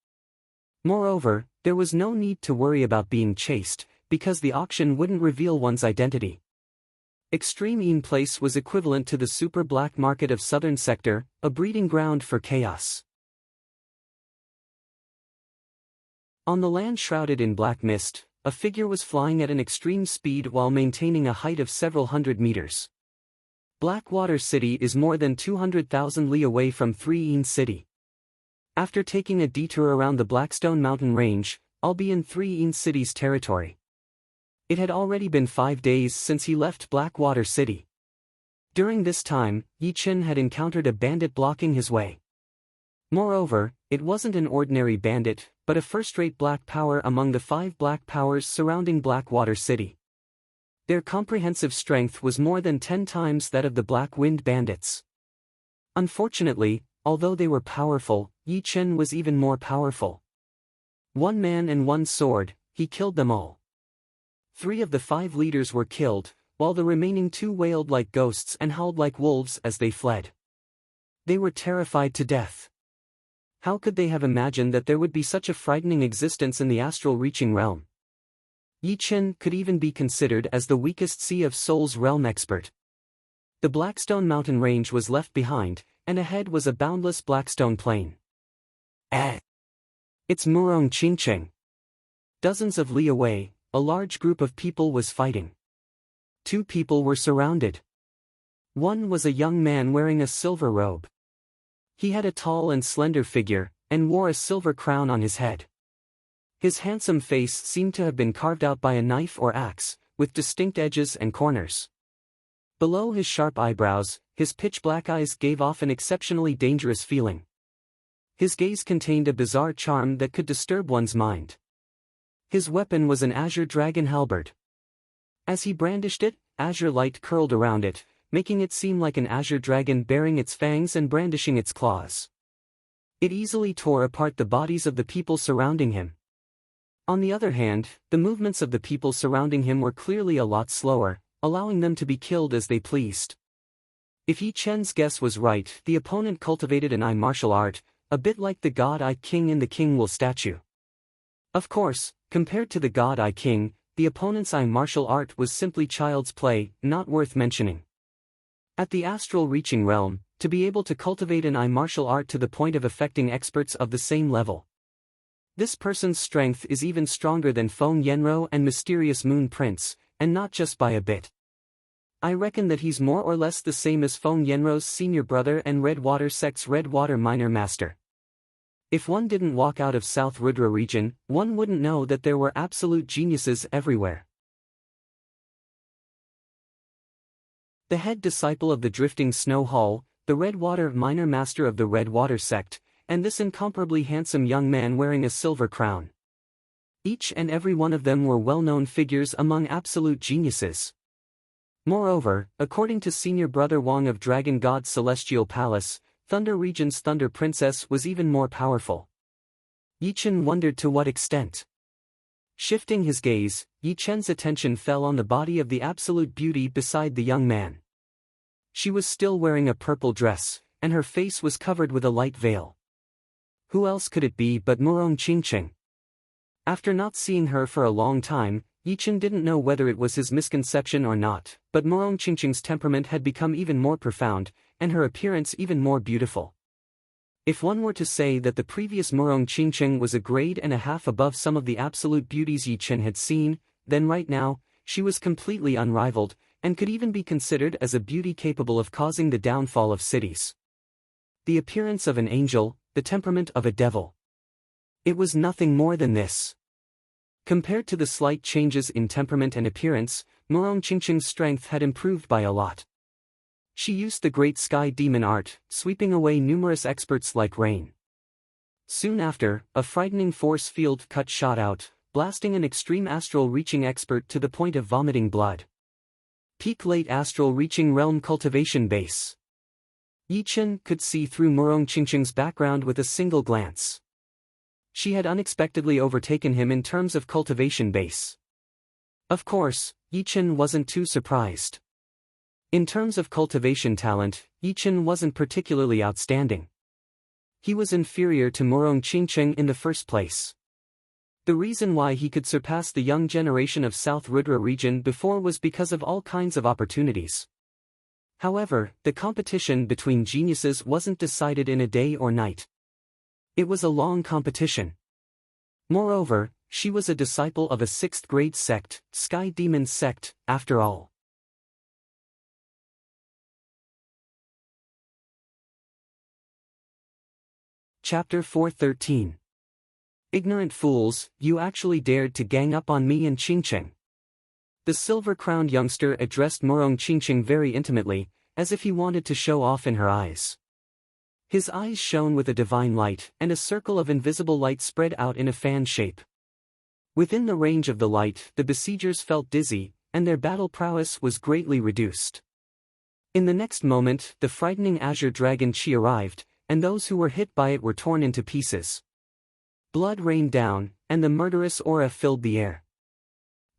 Moreover, there was no need to worry about being chased, because the auction wouldn't reveal one's identity. Extreme Place was equivalent to the super black market of Southern Sector, a breeding ground for chaos. On the land shrouded in black mist, a figure was flying at an extreme speed while maintaining a height of several hundred meters. Blackwater City is more than 200,000 li away from 3 City. After taking a detour around the Blackstone mountain range, I'll be in 3 City's territory. It had already been 5 days since he left Blackwater City. During this time, Yi Chen had encountered a bandit blocking his way. Moreover, it wasn't an ordinary bandit, but a first-rate black power among the 5 black powers surrounding Blackwater City. Their comprehensive strength was more than 10 times that of the Black Wind bandits. Unfortunately, although they were powerful, Yi Chen was even more powerful. 1 man and 1 sword, he killed them all. 3 of the 5 leaders were killed, while the remaining 2 wailed like ghosts and howled like wolves as they fled. They were terrified to death. How could they have imagined that there would be such a frightening existence in the astral-reaching realm? Yi Chen could even be considered as the weakest Sea of Souls realm expert. The Blackstone mountain range was left behind, and ahead was a boundless Blackstone plain. It's Murong Qingqing. Dozens of li away, a large group of people was fighting. 2 people were surrounded. One was a young man wearing a silver robe. He had a tall and slender figure, and wore a silver crown on his head. His handsome face seemed to have been carved out by a knife or axe, with distinct edges and corners. Below his sharp eyebrows, his pitch-black eyes gave off an exceptionally dangerous feeling. His gaze contained a bizarre charm that could disturb one's mind. His weapon was an azure dragon halberd. As he brandished it, azure light curled around it, making it seem like an azure dragon bearing its fangs and brandishing its claws. It easily tore apart the bodies of the people surrounding him. On the other hand, the movements of the people surrounding him were clearly a lot slower, allowing them to be killed as they pleased. If Yi Chen's guess was right, the opponent cultivated an eye martial art, a bit like the God Eye King in the King Will statue. Of course, compared to the God Eye King, the opponent's eye martial art was simply child's play, not worth mentioning. At the astral reaching realm, to be able to cultivate an eye martial art to the point of affecting experts of the same level. This person's strength is even stronger than Feng Yenro and Mysterious Moon Prince, and not just by a bit. I reckon that he's more or less the same as Feng Yenro's senior brother and Redwater Sect's Redwater Minor Master. If one didn't walk out of South Rudra region, one wouldn't know that there were absolute geniuses everywhere. The head disciple of the Drifting Snow Hall, the Redwater Minor Master of the Redwater Sect, and this incomparably handsome young man wearing a silver crown. Each and every one of them were well-known figures among absolute geniuses. Moreover, according to Senior Brother Wang of Dragon God's Celestial Palace, Thunder Region's Thunder Princess was even more powerful. Yi Chen wondered to what extent. Shifting his gaze, Yi Chen's attention fell on the body of the absolute beauty beside the young man. She was still wearing a purple dress, and her face was covered with a light veil. Who else could it be but Murong Qingqing? After not seeing her for a long time, Yi Chen didn't know whether it was his misconception or not, but Murong Qingqing's temperament had become even more profound, and her appearance even more beautiful. If one were to say that the previous Murong Qingqing was a grade and a half above some of the absolute beauties Yi Chen had seen, then right now, she was completely unrivaled, and could even be considered as a beauty capable of causing the downfall of cities. The appearance of an angel, the temperament of a devil. It was nothing more than this. Compared to the slight changes in temperament and appearance, Murong Qingqing's strength had improved by a lot. She used the great sky demon art, sweeping away numerous experts like rain. Soon after, a frightening force field cut shot out, blasting an extreme astral reaching expert to the point of vomiting blood. Peak late astral reaching realm cultivation base. Yi Chen could see through Murong Qingqing's background with a single glance. She had unexpectedly overtaken him in terms of cultivation base. Of course, Yi Chen wasn't too surprised. In terms of cultivation talent, Yi Chen wasn't particularly outstanding. He was inferior to Murong Qingqing in the first place. The reason why he could surpass the young generation of South Rudra region before was because of all kinds of opportunities. However, the competition between geniuses wasn't decided in a day or night. It was a long competition. Moreover, she was a disciple of a 6th grade sect, Sky Demon Sect, after all. Chapter 413. Ignorant fools, you actually dared to gang up on me and Qingqing. The silver-crowned youngster addressed Murong Qingqing very intimately, as if he wanted to show off in her eyes. His eyes shone with a divine light, and a circle of invisible light spread out in a fan shape. Within the range of the light, the besiegers felt dizzy, and their battle prowess was greatly reduced. In the next moment, the frightening azure dragon Qi arrived, and those who were hit by it were torn into pieces. Blood rained down, and the murderous aura filled the air.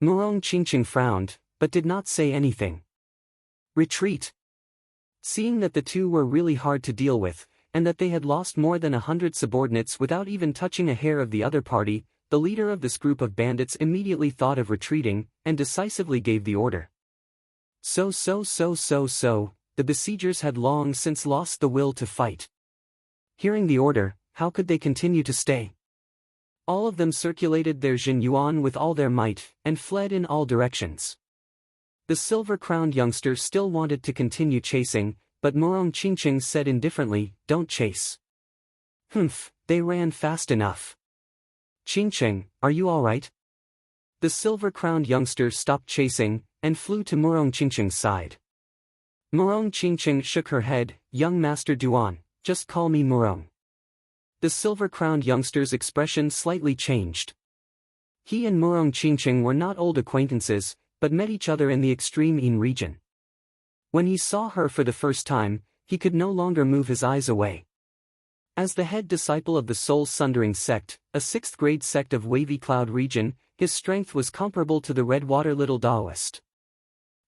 Murong Qingqing frowned, but did not say anything. Retreat. Seeing that the two were really hard to deal with, and that they had lost more than 100 subordinates without even touching a hair of the other party, the leader of this group of bandits immediately thought of retreating, and decisively gave the order. The besiegers had long since lost the will to fight. Hearing the order, how could they continue to stay? All of them circulated their Jin Yuan with all their might, and fled in all directions. The silver-crowned youngster still wanted to continue chasing, but Murong Qingqing said indifferently, "Don't chase." "Humph, they ran fast enough." "Qingqing, are you all right?" The silver-crowned youngster stopped chasing, and flew to Murong Qingqing's side. Murong Qingqing shook her head, "Young Master Duan, just call me Murong." The silver-crowned youngster's expression slightly changed. He and Murong Qingqing were not old acquaintances, but met each other in the extreme Yin region. When he saw her for the first time, he could no longer move his eyes away. As the head disciple of the soul-sundering sect, a 6th-grade sect of Wavy Cloud region, his strength was comparable to the Redwater Little Taoist.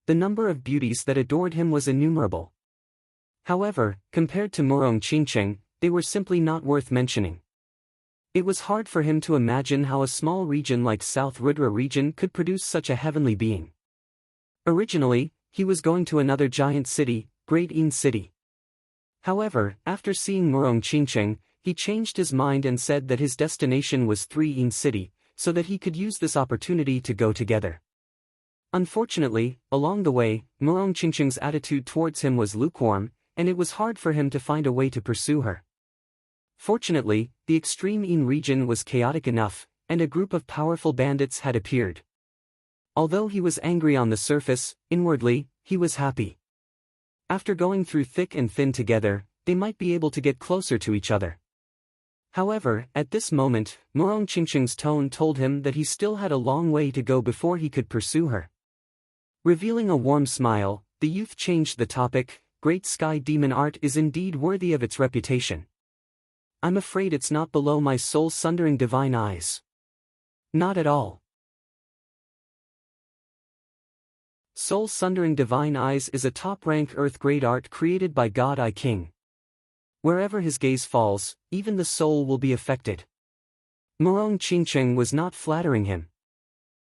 The number of beauties that adored him was innumerable. However, compared to Murong Qingqing, they were simply not worth mentioning. It was hard for him to imagine how a small region like South Rudra region could produce such a heavenly being. Originally, he was going to another giant city, Great Yin City. However, after seeing Murong Qingqing, he changed his mind and said that his destination was 3 Yin City, so that he could use this opportunity to go together. Unfortunately, along the way, Murong Qingqing's attitude towards him was lukewarm, and it was hard for him to find a way to pursue her. Fortunately, the extreme Yin region was chaotic enough, and a group of powerful bandits had appeared. Although he was angry on the surface, inwardly, he was happy. After going through thick and thin together, they might be able to get closer to each other. However, at this moment, Murong Qingqing's tone told him that he still had a long way to go before he could pursue her. Revealing a warm smile, the youth changed the topic. "Great Sky Demon art is indeed worthy of its reputation. I'm afraid it's not below my soul-sundering divine eyes." "Not at all. Soul-sundering divine eyes is a top-rank earth-grade art created by God I King. Wherever his gaze falls, even the soul will be affected." Murong Qingqing was not flattering him.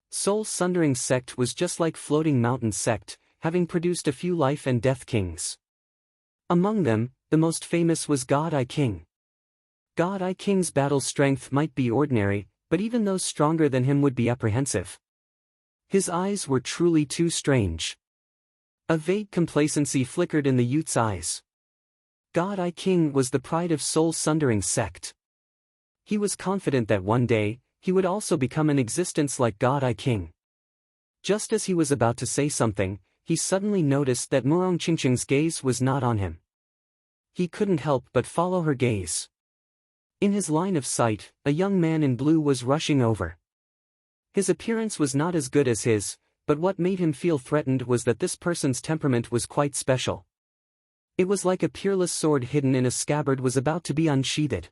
Soul-sundering sect was just like floating mountain sect, having produced a few life and death kings. Among them, the most famous was God I King. God I King's battle strength might be ordinary, but even those stronger than him would be apprehensive. His eyes were truly too strange. A vague complacency flickered in the youth's eyes. God I King was the pride of soul-sundering sect. He was confident that one day, he would also become an existence like God I King. Just as he was about to say something, he suddenly noticed that Murong Qingqing's gaze was not on him. He couldn't help but follow her gaze. In his line of sight, a young man in blue was rushing over. His appearance was not as good as his, but what made him feel threatened was that this person's temperament was quite special. It was like a peerless sword hidden in a scabbard was about to be unsheathed.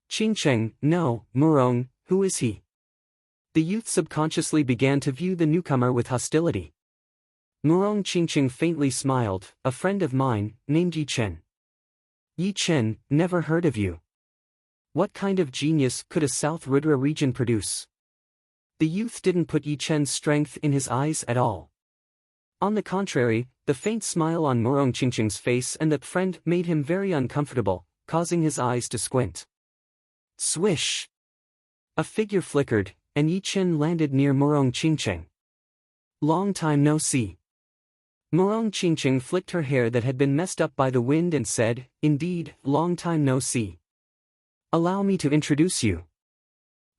"Qingqing, no, Murong, who is he?" The youth subconsciously began to view the newcomer with hostility. Murong Qingqing faintly smiled, "A friend of mine, named Yi Chen." "Yi Chen, never heard of you. What kind of genius could a South Rudra region produce?" The youth didn't put Yi Chen's strength in his eyes at all. On the contrary, the faint smile on Murong Qingqing's face and that friend made him very uncomfortable, causing his eyes to squint. Swish! A figure flickered, and Yi Chen landed near Murong Qingqing. "Long time no see." Murong Qingqing flicked her hair that had been messed up by the wind and said, "Indeed, long time no see. Allow me to introduce you.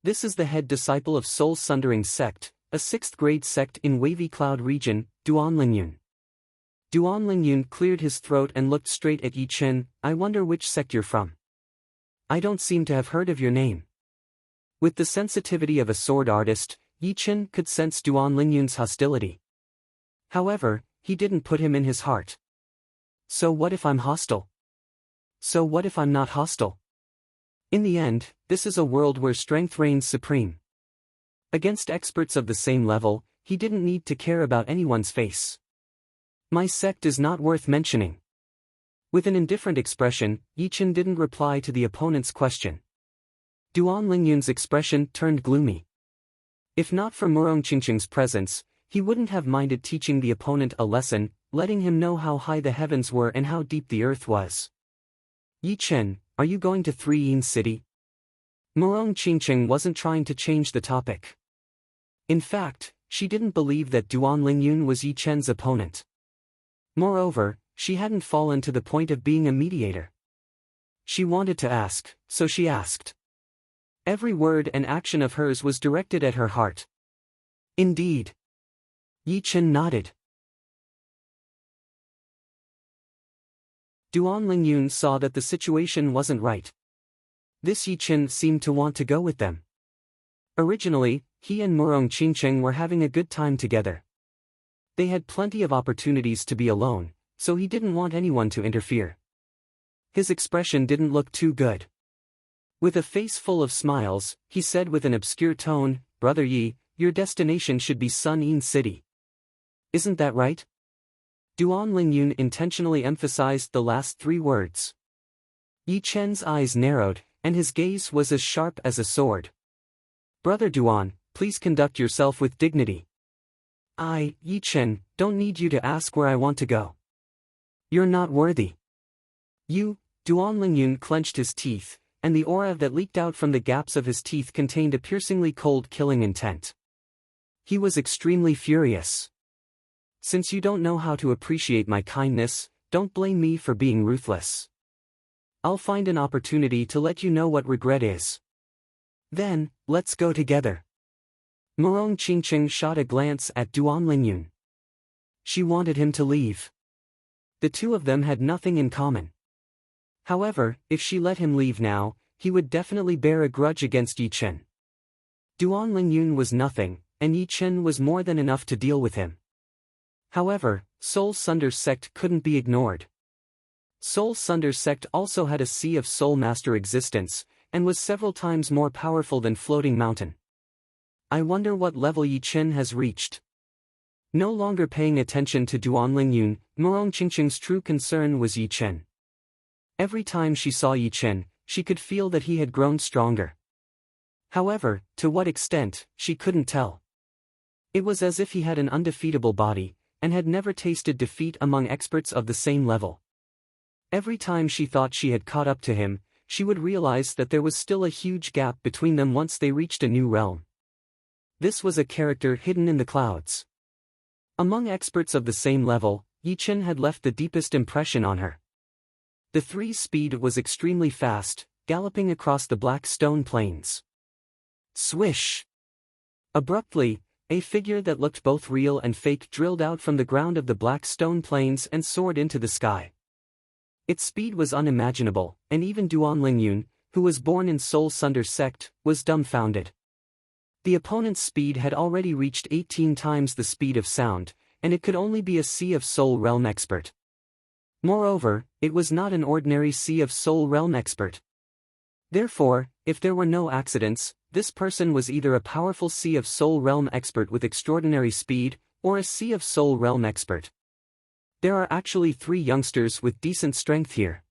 This is the head disciple of Soul-Sundering Sect, a 6th grade sect in Wavy Cloud region, Duanlingyun. Duanlingyun cleared his throat and looked straight at Yi Chen. I wonder which sect you're from. I don't seem to have heard of your name. With the sensitivity of a sword artist, Yi Chen could sense Duanlingyun's hostility. However, he didn't put him in his heart. So what if I'm hostile? So what if I'm not hostile? In the end, this is a world where strength reigns supreme. Against experts of the same level, he didn't need to care about anyone's face. My sect is not worth mentioning. With an indifferent expression, Yi Chen didn't reply to the opponent's question. Duanlingyun's expression turned gloomy. If not for Murong Qingqing's presence, he wouldn't have minded teaching the opponent a lesson, letting him know how high the heavens were and how deep the earth was. Yi Chen, are you going to Three Yin City? Murong Qingqing wasn't trying to change the topic. In fact, she didn't believe that Duanlingyun was Yi Chen's opponent. Moreover, she hadn't fallen to the point of being a mediator. She wanted to ask, so she asked. Every word and action of hers was directed at her heart. Indeed. Yi Chen nodded. Duanlingyun saw that the situation wasn't right. This Yi Chen seemed to want to go with them. Originally, he and Murong Qingqing were having a good time together. They had plenty of opportunities to be alone, so he didn't want anyone to interfere. His expression didn't look too good. With a face full of smiles, he said with an obscure tone, Brother Yi, your destination should be Sun Yin City. Isn't that right? Duanlingyun intentionally emphasized the last 3 words. Yi Chen's eyes narrowed, and his gaze was as sharp as a sword. Brother Duan, please conduct yourself with dignity. I, Yi Chen, don't need you to ask where I want to go. You're not worthy. You, Duanlingyun clenched his teeth, and the aura that leaked out from the gaps of his teeth contained a piercingly cold killing intent. He was extremely furious. Since you don't know how to appreciate my kindness, don't blame me for being ruthless. I'll find an opportunity to let you know what regret is. Then, let's go together. Murong Qingqing shot a glance at Duanlingyun. She wanted him to leave. The two of them had nothing in common. However, if she let him leave now, he would definitely bear a grudge against Yi Chen. Duanlingyun was nothing, and Yi Chen was more than enough to deal with him. However, Soul Sunder's sect couldn't be ignored. Soul Sunder's sect also had a Sea of Soul Master existence, and was several times more powerful than Floating Mountain. I wonder what level Yi Chen has reached. No longer paying attention to Duanlingyun, Murong Qingqing's true concern was Yi Chen. Every time she saw Yi Chen, she could feel that he had grown stronger. However, to what extent, she couldn't tell. It was as if he had an undefeatable body, and had never tasted defeat among experts of the same level. Every time she thought she had caught up to him, she would realize that there was still a huge gap between them once they reached a new realm. This was a character hidden in the clouds. Among experts of the same level, Yi Chen had left the deepest impression on her. The 3's speed was extremely fast, galloping across the black stone plains. Swish! Abruptly, a figure that looked both real and fake drilled out from the ground of the black stone plains and soared into the sky. Its speed was unimaginable, and even Duanlingyun, who was born in Soul Sunder's sect, was dumbfounded. The opponent's speed had already reached 18 times the speed of sound, and it could only be a Sea of Soul Realm expert. Moreover, it was not an ordinary Sea of Soul Realm expert. Therefore, if there were no accidents, this person was either a powerful Sea of Soul Realm expert with extraordinary speed, or a Sea of Soul Realm expert. There are actually 3 youngsters with decent strength here.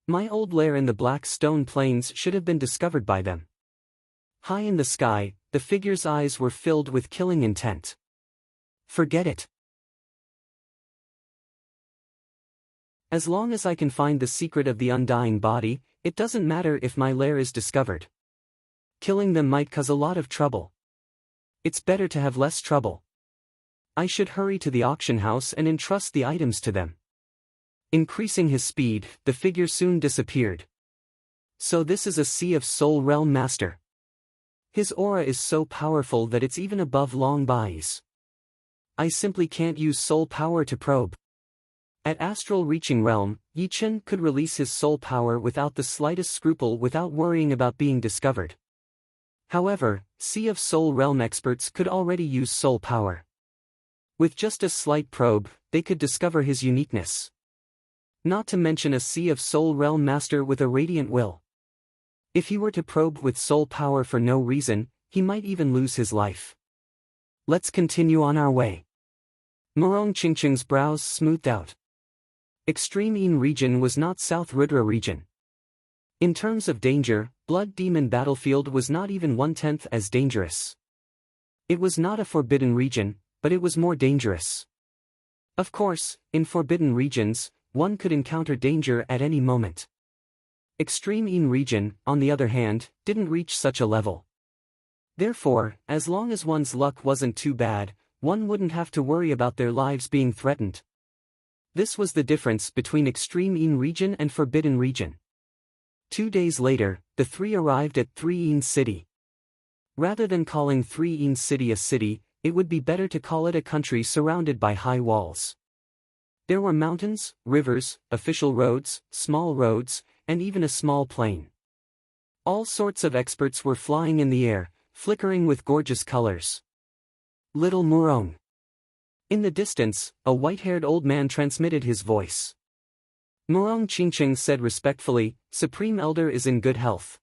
My old lair in the Black Stone Plains should have been discovered by them. High in the sky, the figure's eyes were filled with killing intent. Forget it. As long as I can find the secret of the undying body, it doesn't matter if my lair is discovered. Killing them might cause a lot of trouble. It's better to have less trouble. I should hurry to the auction house and entrust the items to them. Increasing his speed, the figure soon disappeared. So this is a Sea of Soul Realm Master. His aura is so powerful that it's even above Long Bai's. I simply can't use soul power to probe. At Astral Reaching Realm, Yi Chen could release his soul power without the slightest scruple without worrying about being discovered. However, Sea of Soul Realm experts could already use soul power. With just a slight probe, they could discover his uniqueness. Not to mention a Sea of Soul Realm master with a radiant will. If he were to probe with soul power for no reason, he might even lose his life. Let's continue on our way. Murong Qingqing's brows smoothed out. Extreme Yin region was not South Rudra region. In terms of danger, Blood Demon Battlefield was not even 1/10 as dangerous. It was not a forbidden region, but it was more dangerous. Of course, in forbidden regions, one could encounter danger at any moment. Extreme Yin region, on the other hand, didn't reach such a level. Therefore, as long as one's luck wasn't too bad, one wouldn't have to worry about their lives being threatened. This was the difference between Extreme Yin region and Forbidden region. 2 days later, the three arrived at Three Yin City. Rather than calling Three Yin City a city, it would be better to call it a country surrounded by high walls. There were mountains, rivers, official roads, small roads, and even a small plain. All sorts of experts were flying in the air, flickering with gorgeous colors. Little Murong. In the distance, a white-haired old man transmitted his voice. Murong Qingqing said respectfully, Supreme Elder is in good health.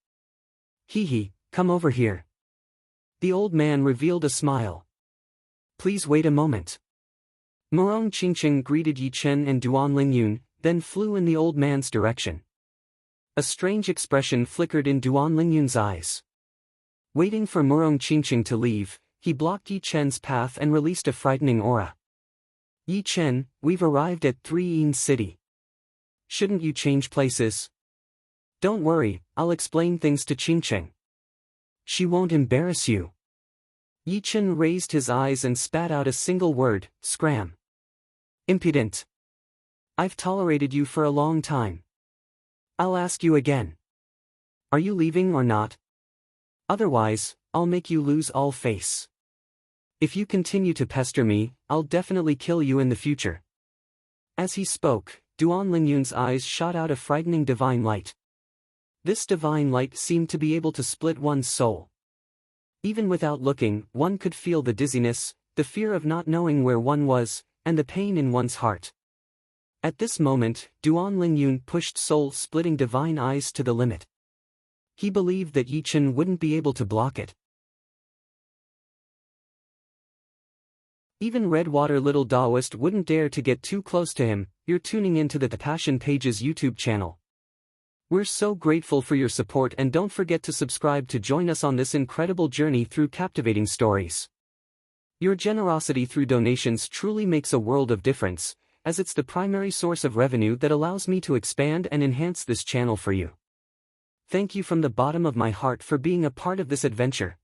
He, come over here. The old man revealed a smile. Please wait a moment. Murong Qingqing greeted Yi Chen and Duan Lingyun, then flew in the old man's direction. A strange expression flickered in Duan Lingyun's eyes. Waiting for Murong Qingqing to leave, he blocked Yi Chen's path and released a frightening aura. Yi Chen, we've arrived at Three Yin City. Shouldn't you change places? Don't worry, I'll explain things to Qingqing. She won't embarrass you. Yi Chen raised his eyes and spat out a single word, scram. Impudent. I've tolerated you for a long time. I'll ask you again. Are you leaving or not? Otherwise, I'll make you lose all face. If you continue to pester me, I'll definitely kill you in the future. As he spoke, Duan Lingyun's eyes shot out a frightening divine light. This divine light seemed to be able to split one's soul. Even without looking, one could feel the dizziness, the fear of not knowing where one was, and the pain in one's heart. At this moment, Duan Lingyun pushed soul-splitting divine eyes to the limit. He believed that Yi Chen wouldn't be able to block it. Even Redwater Little Daoist wouldn't dare to get too close to him. You're tuning into the Passion Pages YouTube channel. We're so grateful for your support, and don't forget to subscribe to join us on this incredible journey through captivating stories. Your generosity through donations truly makes a world of difference, as it's the primary source of revenue that allows me to expand and enhance this channel for you. Thank you from the bottom of my heart for being a part of this adventure.